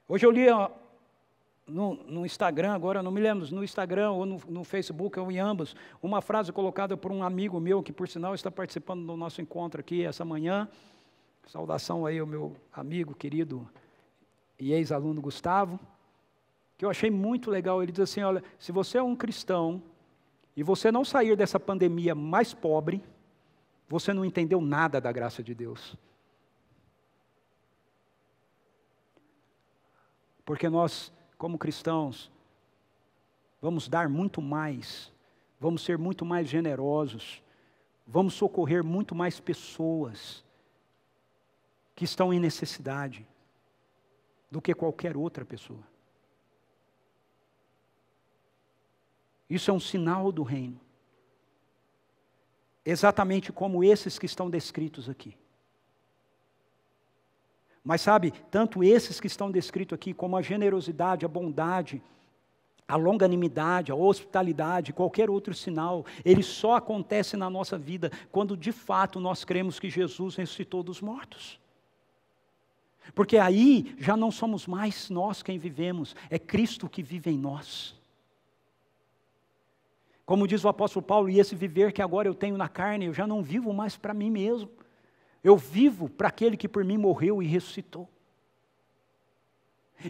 Hoje eu li no Instagram, agora não me lembro, no Instagram ou no Facebook, ou em ambos, uma frase colocada por um amigo meu, que por sinal está participando do nosso encontro aqui essa manhã. Saudação aí ao meu amigo, querido e ex-aluno Gustavo, que eu achei muito legal. Ele diz assim, olha, se você é um cristão e você não sair dessa pandemia mais pobre, você não entendeu nada da graça de Deus. Porque nós, como cristãos, vamos dar muito mais, vamos ser muito mais generosos, vamos socorrer muito mais pessoas que estão em necessidade do que qualquer outra pessoa. Isso é um sinal do reino. Exatamente como esses que estão descritos aqui. Mas sabe, tanto esses que estão descritos aqui, como a generosidade, a bondade, a longanimidade, a hospitalidade, qualquer outro sinal, ele só acontece na nossa vida quando de fato nós cremos que Jesus ressuscitou dos mortos. Porque aí já não somos mais nós quem vivemos, é Cristo que vive em nós. Como diz o apóstolo Paulo, e esse viver que agora eu tenho na carne, eu já não vivo mais para mim mesmo. Eu vivo para aquele que por mim morreu e ressuscitou.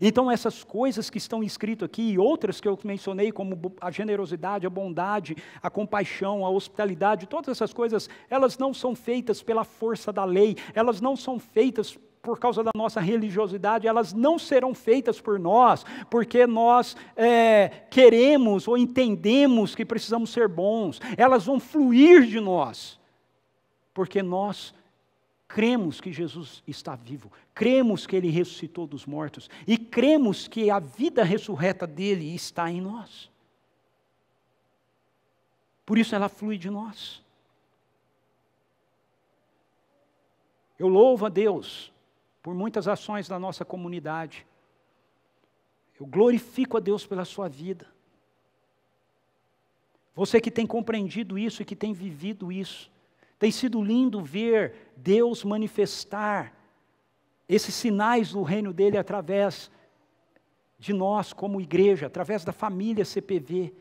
Então essas coisas que estão escritas aqui, e outras que eu mencionei, como a generosidade, a bondade, a compaixão, a hospitalidade, todas essas coisas, elas não são feitas pela força da lei, elas não são feitas por causa da nossa religiosidade, elas não serão feitas por nós, porque nós queremos ou entendemos que precisamos ser bons, elas vão fluir de nós, porque nós cremos que Jesus está vivo, cremos que Ele ressuscitou dos mortos, e cremos que a vida ressurreta dEle está em nós. Por isso ela flui de nós. Eu louvo a Deus por muitas ações da nossa comunidade. Eu glorifico a Deus pela sua vida. Você que tem compreendido isso e que tem vivido isso, tem sido lindo ver Deus manifestar esses sinais do reino dEle através de nós como igreja, através da família CPV.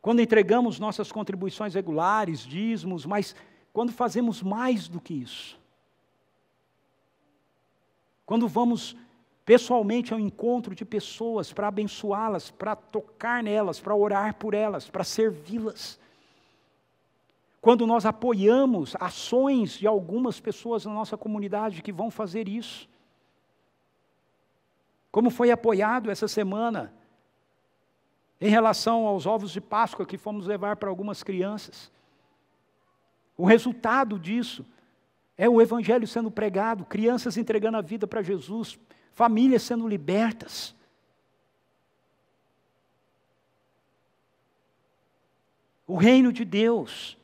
Quando entregamos nossas contribuições regulares, dízimos, mas quando fazemos mais do que isso, quando vamos pessoalmente ao encontro de pessoas para abençoá-las, para tocar nelas, para orar por elas, para servi-las, quando nós apoiamos ações de algumas pessoas na nossa comunidade que vão fazer isso, como foi apoiado essa semana em relação aos ovos de Páscoa que fomos levar para algumas crianças. O resultado disso é o Evangelho sendo pregado, crianças entregando a vida para Jesus, famílias sendo libertas. O reino de Deus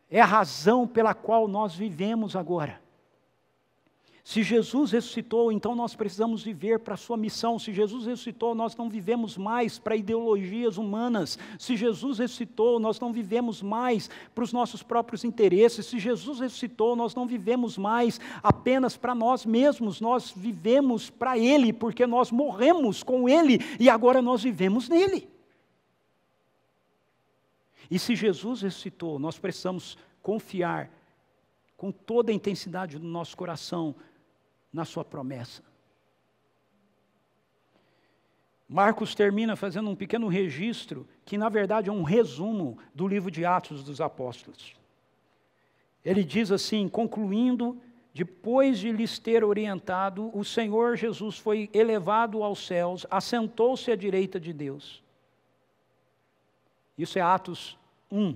é a razão pela qual nós vivemos agora. Se Jesus ressuscitou, então nós precisamos viver para a sua missão. Se Jesus ressuscitou, nós não vivemos mais para ideologias humanas. Se Jesus ressuscitou, nós não vivemos mais para os nossos próprios interesses. Se Jesus ressuscitou, nós não vivemos mais apenas para nós mesmos. Nós vivemos para Ele, porque nós morremos com Ele e agora nós vivemos nele. E se Jesus ressuscitou, nós precisamos confiar com toda a intensidade do nosso coração na sua promessa. Marcos termina fazendo um pequeno registro, que na verdade é um resumo do livro de Atos dos Apóstolos. Ele diz assim, concluindo depois de lhes ter orientado, o Senhor Jesus foi elevado aos céus, assentou-se à direita de Deus. Isso é Atos 1,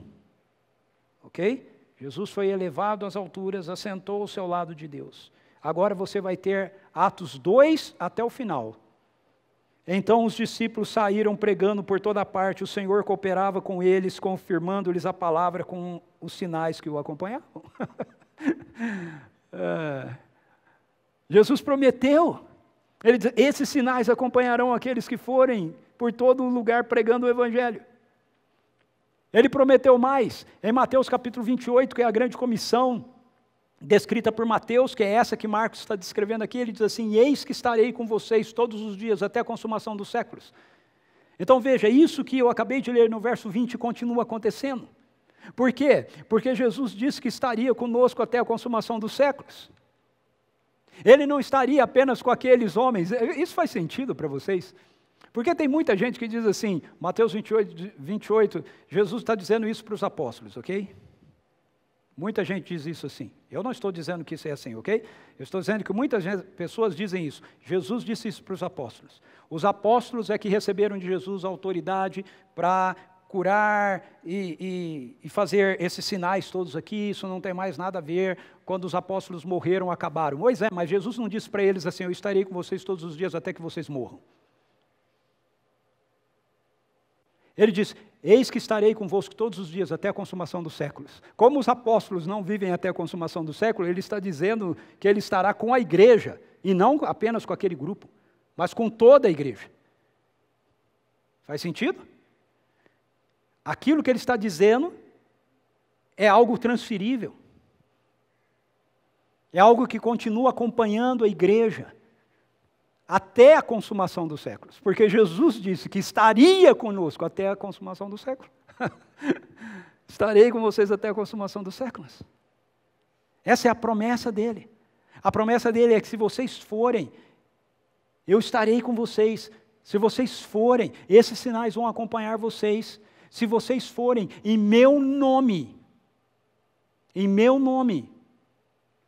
ok? Jesus foi elevado às alturas, assentou-se ao lado de Deus. Agora você vai ter Atos 2 até o final. Então os discípulos saíram pregando por toda parte, o Senhor cooperava com eles, confirmando-lhes a palavra com os sinais que o acompanhavam. Jesus prometeu, ele diz, esses sinais acompanharão aqueles que forem por todo lugar pregando o Evangelho. Ele prometeu mais, em Mateus capítulo 28, que é a grande comissão, descrita por Mateus, que é essa que Marcos está descrevendo aqui, ele diz assim, eis que estarei com vocês todos os dias, até a consumação dos séculos. Então veja, isso que eu acabei de ler no verso 20 continua acontecendo. Por quê? Porque Jesus disse que estaria conosco até a consumação dos séculos. Ele não estaria apenas com aqueles homens. Isso faz sentido para vocês? Porque tem muita gente que diz assim, Mateus 28, Jesus está dizendo isso para os apóstolos, ok? Muita gente diz isso assim. Eu não estou dizendo que isso é assim, ok? Eu estou dizendo que muitas pessoas dizem isso. Jesus disse isso para os apóstolos. Os apóstolos é que receberam de Jesus a autoridade para curar e fazer esses sinais todos aqui, isso não tem mais nada a ver, quando os apóstolos morreram, acabaram. Pois é, mas Jesus não disse para eles assim, eu estarei com vocês todos os dias até que vocês morram. Ele diz, eis que estarei convosco todos os dias até a consumação dos séculos. Como os apóstolos não vivem até a consumação do século, ele está dizendo que ele estará com a igreja, e não apenas com aquele grupo, mas com toda a igreja. Faz sentido? Aquilo que ele está dizendo é algo transferível. É algo que continua acompanhando a igreja até a consumação dos séculos. Porque Jesus disse que estaria conosco até a consumação dos séculos. Estarei com vocês até a consumação dos séculos. Essa é a promessa dele. A promessa dele é que se vocês forem, eu estarei com vocês. Se vocês forem, esses sinais vão acompanhar vocês. Se vocês forem em meu nome,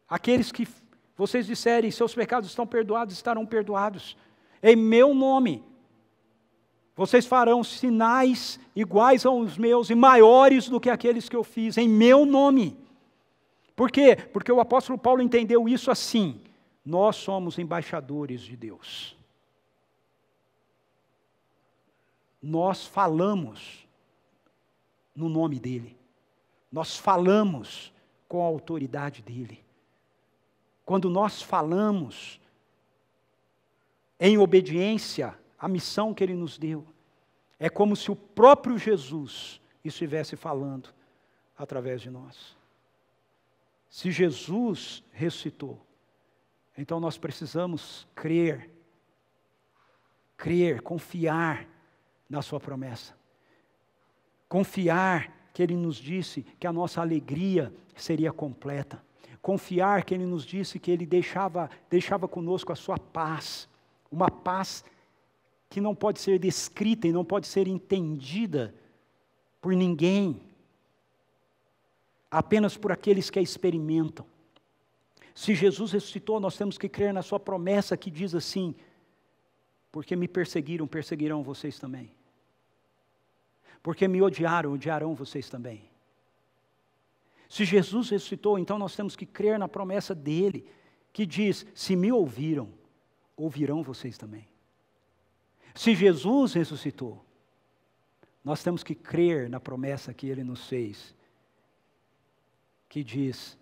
aqueles que vocês disserem, seus pecados estão perdoados, estarão perdoados. Em meu nome, vocês farão sinais iguais aos meus e maiores do que aqueles que eu fiz, em meu nome. Por quê? Porque o apóstolo Paulo entendeu isso assim, nós somos embaixadores de Deus. Nós falamos no nome dEle. Nós falamos com a autoridade dEle. Quando nós falamos em obediência à missão que Ele nos deu, é como se o próprio Jesus estivesse falando através de nós. Se Jesus ressuscitou, então nós precisamos crer, confiar na sua promessa. Confiar que Ele nos disse que a nossa alegria seria completa. Confiar que Ele nos disse que Ele deixava conosco a sua paz. Uma paz que não pode ser descrita e não pode ser entendida por ninguém. Apenas por aqueles que a experimentam. Se Jesus ressuscitou, nós temos que crer na sua promessa que diz assim, porque me perseguiram, perseguirão vocês também. Porque me odiaram, odiarão vocês também. Se Jesus ressuscitou, então nós temos que crer na promessa dele, que diz, se me ouviram, ouvirão vocês também. Se Jesus ressuscitou, nós temos que crer na promessa que ele nos fez, que diz,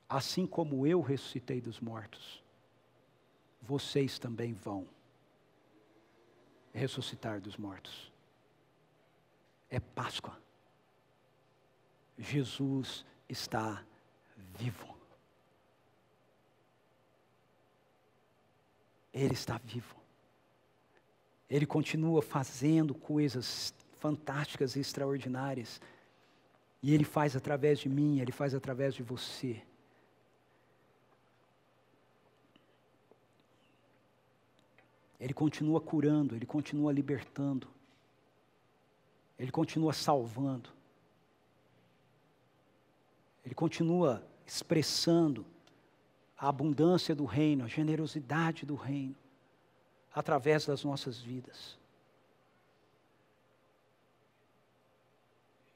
assim como eu ressuscitei dos mortos, vocês também vão ressuscitar dos mortos. É Páscoa. Jesus está vivo. Ele está vivo. Ele continua fazendo coisas fantásticas e extraordinárias. E Ele faz através de mim, Ele faz através de você. Ele continua curando, Ele continua libertando. Ele continua salvando. Ele continua expressando a abundância do reino, a generosidade do reino, através das nossas vidas.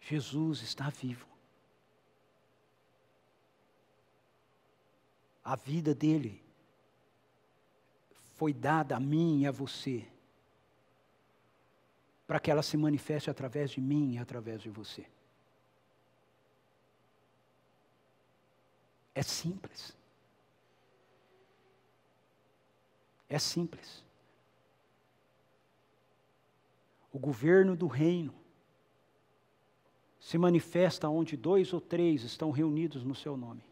Jesus está vivo. A vida dele foi dada a mim e a você, para que ela se manifeste através de mim e através de você. É simples. É simples. O governo do reino se manifesta onde 2 ou 3 estão reunidos no seu nome.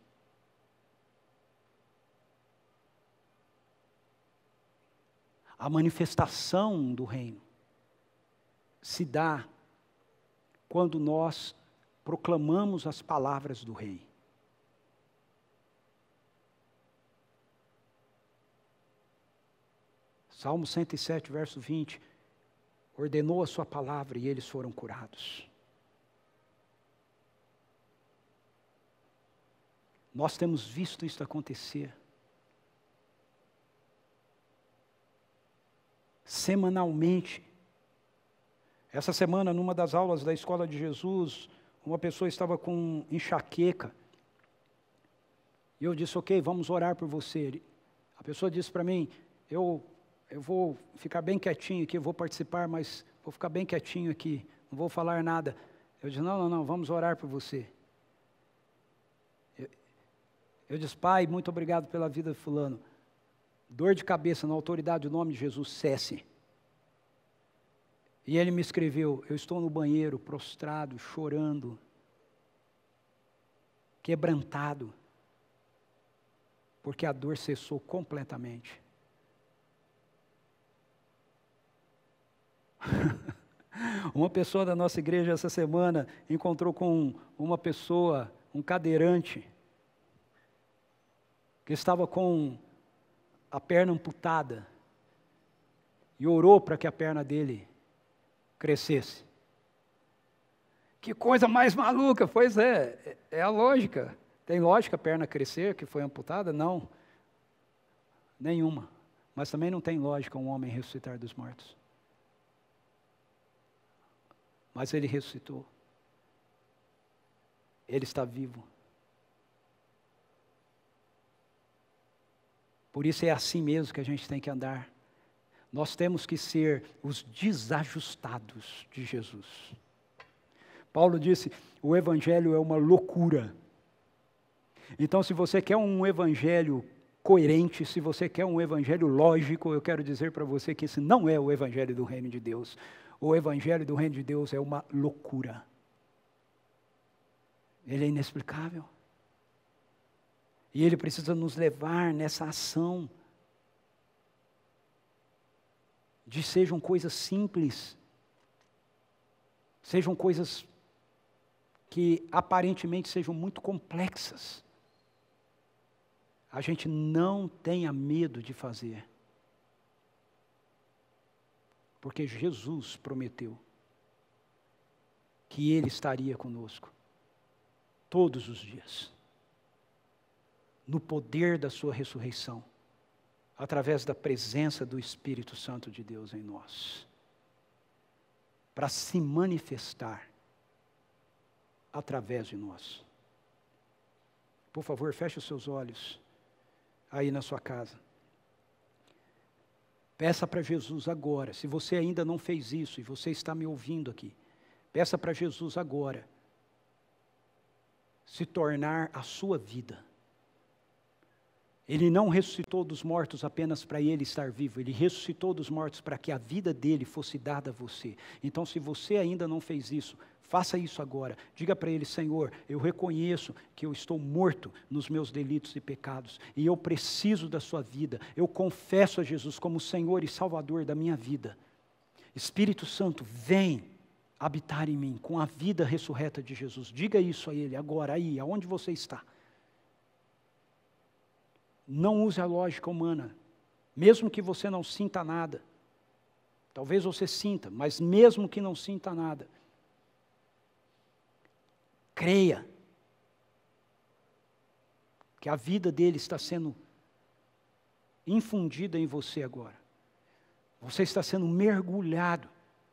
A manifestação do reino se dá quando nós proclamamos as palavras do rei. Salmo 107, verso 20, ordenou a sua palavra e eles foram curados. Nós temos visto isso acontecer. Semanalmente. Essa semana, numa das aulas da Escola de Jesus, uma pessoa estava com enxaqueca. E eu disse, ok, vamos orar por você. A pessoa disse para mim, eu vou ficar bem quietinho aqui, eu vou participar, mas vou ficar bem quietinho aqui, não vou falar nada. Eu disse, não, vamos orar por você. Eu disse, Pai, muito obrigado pela vida de fulano. Dor de cabeça, na autoridade do nome de Jesus, cesse. E ele me escreveu, eu estou no banheiro, prostrado, chorando, quebrantado, porque a dor cessou completamente. Uma pessoa da nossa igreja essa semana encontrou com uma pessoa, um cadeirante, que estava com a perna amputada, e orou para que a perna dele crescesse. Que coisa mais maluca, pois é a lógica. Tem lógica a perna crescer que foi amputada? Não, nenhuma. Mas também não tem lógica um homem ressuscitar dos mortos. Mas ele ressuscitou. Ele está vivo. Por isso é assim mesmo que a gente tem que andar. Nós temos que ser os desajustados de Jesus. Paulo disse, o evangelho é uma loucura. Então, se você quer um evangelho coerente, se você quer um evangelho lógico, eu quero dizer para você que esse não é o evangelho do reino de Deus. O evangelho do reino de Deus é uma loucura. Ele é inexplicável. E ele precisa nos levar nessa ação de sejam coisas simples, sejam coisas que aparentemente sejam muito complexas. A gente não tenha medo de fazer. Porque Jesus prometeu que Ele estaria conosco todos os dias, no poder da sua ressurreição, através da presença do Espírito Santo de Deus em nós, para se manifestar através de nós. Por favor, feche os seus olhos aí na sua casa. Peça para Jesus agora, se você ainda não fez isso e você está me ouvindo aqui, peça para Jesus agora se tornar a sua vida. Ele não ressuscitou dos mortos apenas para ele estar vivo, ele ressuscitou dos mortos para que a vida dele fosse dada a você. Então, se você ainda não fez isso, faça isso agora. Diga para ele, Senhor, eu reconheço que eu estou morto nos meus delitos e pecados, e eu preciso da sua vida. Eu confesso a Jesus como Senhor e Salvador da minha vida. Espírito Santo, vem habitar em mim com a vida ressurreta de Jesus. Diga isso a ele agora, aí, aonde você está. Não use a lógica humana, mesmo que você não sinta nada. Talvez você sinta, mas mesmo que não sinta nada, creia que a vida dele está sendo infundida em você agora. Você está sendo mergulhado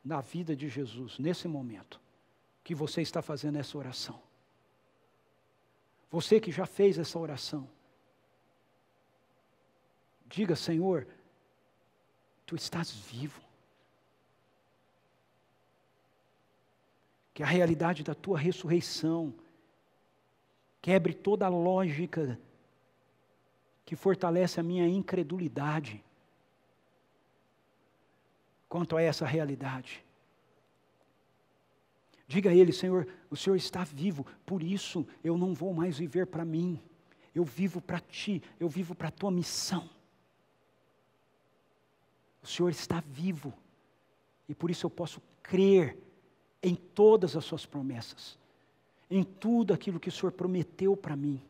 na vida de Jesus, nesse momento, que você está fazendo essa oração. Você que já fez essa oração, diga: Senhor, Tu estás vivo. Que a realidade da Tua ressurreição quebre toda a lógica que fortalece a minha incredulidade quanto a essa realidade. Diga a Ele: Senhor, o Senhor está vivo, por isso eu não vou mais viver para mim, eu vivo para Ti, eu vivo para a Tua missão. O Senhor está vivo, e por isso eu posso crer em todas as Suas promessas, em tudo aquilo que o Senhor prometeu para mim.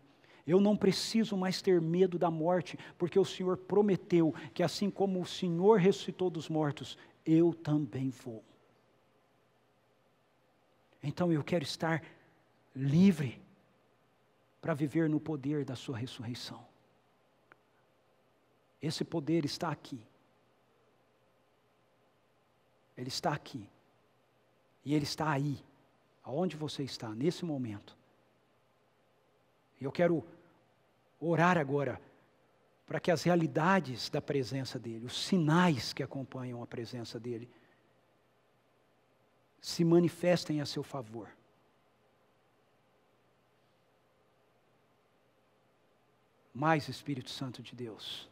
Eu não preciso mais ter medo da morte, porque o Senhor prometeu que assim como o Senhor ressuscitou dos mortos, eu também vou. Então eu quero estar livre para viver no poder da Sua ressurreição. Esse poder está aqui. Ele está aqui. E Ele está aí, aonde você está, nesse momento. E eu quero orar agora para que as realidades da presença dEle, os sinais que acompanham a presença dEle, se manifestem a seu favor. Mais Espírito Santo de Deus.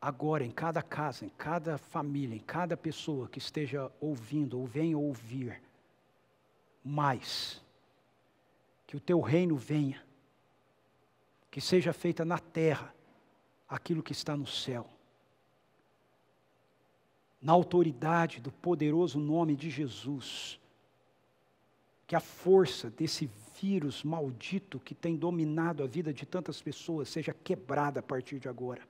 Agora, em cada casa, em cada família, em cada pessoa que esteja ouvindo ou venha ouvir, mais, que o Teu reino venha, que seja feita na terra aquilo que está no céu. Na autoridade do poderoso nome de Jesus, que a força desse vírus maldito que tem dominado a vida de tantas pessoas seja quebrada a partir de agora.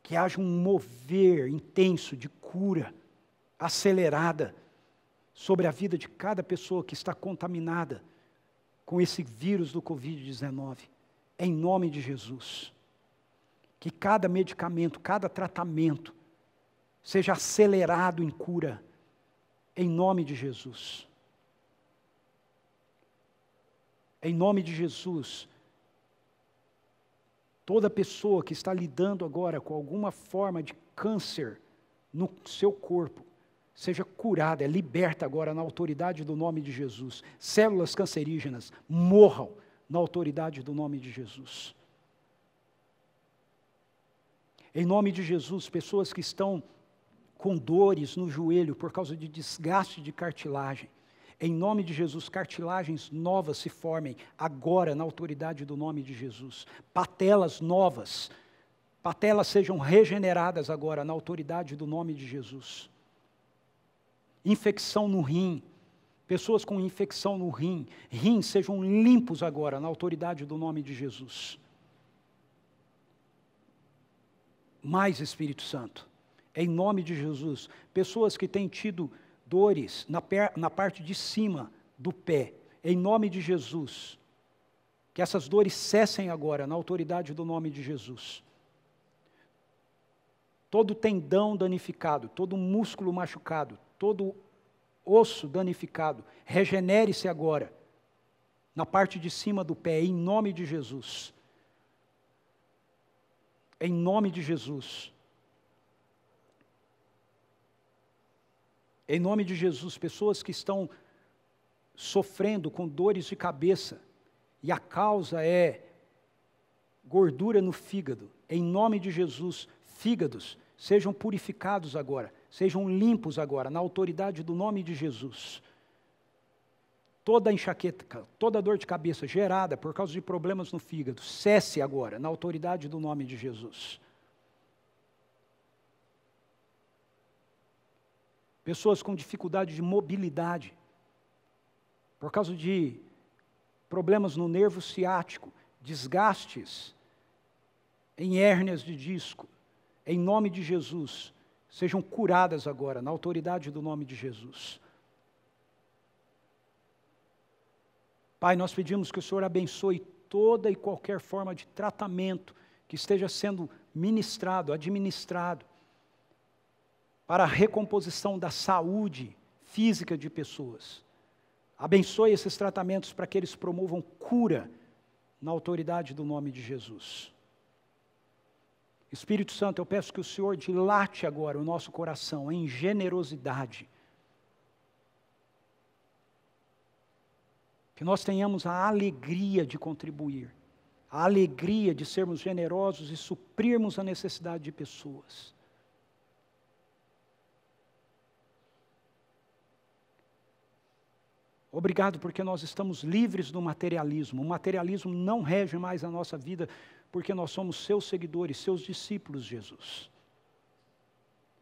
Que haja um mover intenso de cura, acelerada, sobre a vida de cada pessoa que está contaminada com esse vírus do Covid-19, em nome de Jesus. Que cada medicamento, cada tratamento, seja acelerado em cura, em nome de Jesus. Em nome de Jesus, toda pessoa que está lidando agora com alguma forma de câncer no seu corpo, seja curada, liberta agora na autoridade do nome de Jesus. Células cancerígenas morram na autoridade do nome de Jesus. Em nome de Jesus, pessoas que estão com dores no joelho por causa de desgaste de cartilagem, em nome de Jesus, cartilagens novas se formem agora na autoridade do nome de Jesus. Patelas novas, patelas sejam regeneradas agora na autoridade do nome de Jesus. Infecção no rim, pessoas com infecção no rim, rins sejam limpos agora na autoridade do nome de Jesus. Mais Espírito Santo, em nome de Jesus, pessoas que têm tido dores na parte de cima do pé, em nome de Jesus, que essas dores cessem agora, na autoridade do nome de Jesus. Todo tendão danificado, todo músculo machucado, todo osso danificado, regenere-se agora, na parte de cima do pé, em nome de Jesus. Em nome de Jesus. Em nome de Jesus, pessoas que estão sofrendo com dores de cabeça, e a causa é gordura no fígado. Em nome de Jesus, fígados sejam purificados agora, sejam limpos agora, na autoridade do nome de Jesus. Toda enxaqueca, toda dor de cabeça gerada por causa de problemas no fígado, cesse agora, na autoridade do nome de Jesus. Pessoas com dificuldade de mobilidade, por causa de problemas no nervo ciático, desgastes em hérnias de disco, em nome de Jesus, sejam curadas agora, na autoridade do nome de Jesus. Pai, nós pedimos que o Senhor abençoe toda e qualquer forma de tratamento que esteja sendo ministrado, administrado, para a recomposição da saúde física de pessoas. Abençoe esses tratamentos para que eles promovam cura na autoridade do nome de Jesus. Espírito Santo, eu peço que o Senhor dilate agora o nosso coração em generosidade. Que nós tenhamos a alegria de contribuir, a alegria de sermos generosos e suprirmos a necessidade de pessoas. Obrigado porque nós estamos livres do materialismo. O materialismo não rege mais a nossa vida, porque nós somos seus seguidores, seus discípulos, Jesus.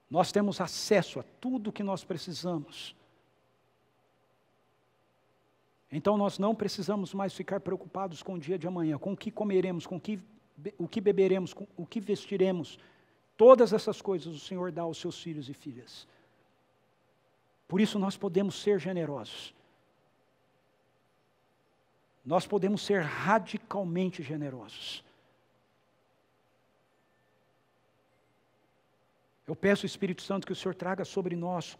Nós temos acesso a tudo o que nós precisamos. Então nós não precisamos mais ficar preocupados com o dia de amanhã, com o que comeremos, com o que beberemos, com o que vestiremos. Todas essas coisas o Senhor dá aos seus filhos e filhas. Por isso nós podemos ser generosos. Nós podemos ser radicalmente generosos. Eu peço, Espírito Santo, que o Senhor traga sobre nós,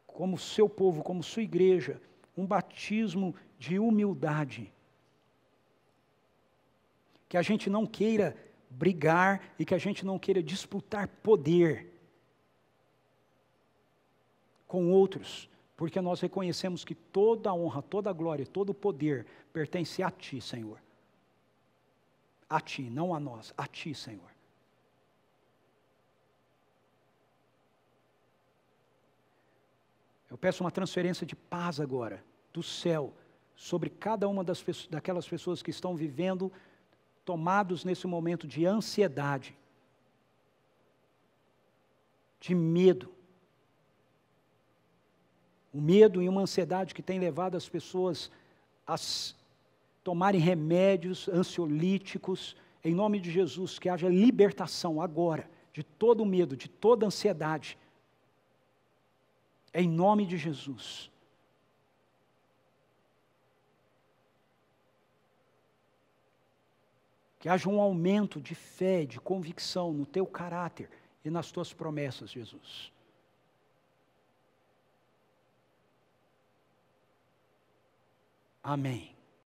como seu povo, como sua igreja, um batismo de humildade. Que a gente não queira brigar e que a gente não queira disputar poder com outros, porque nós reconhecemos que toda a honra, toda a glória, todo o poder pertence a Ti, Senhor. A Ti, não a nós, a Ti, Senhor. Eu peço uma transferência de paz agora, do céu, sobre cada uma daquelas pessoas que estão vivendo, tomados nesse momento de ansiedade, de medo. O medo e uma ansiedade que tem levado as pessoas a tomarem remédios ansiolíticos. Em nome de Jesus, que haja libertação agora de todo o medo, de toda a ansiedade. Em nome de Jesus. Que haja um aumento de fé, de convicção no teu caráter e nas tuas promessas, Jesus. Amém.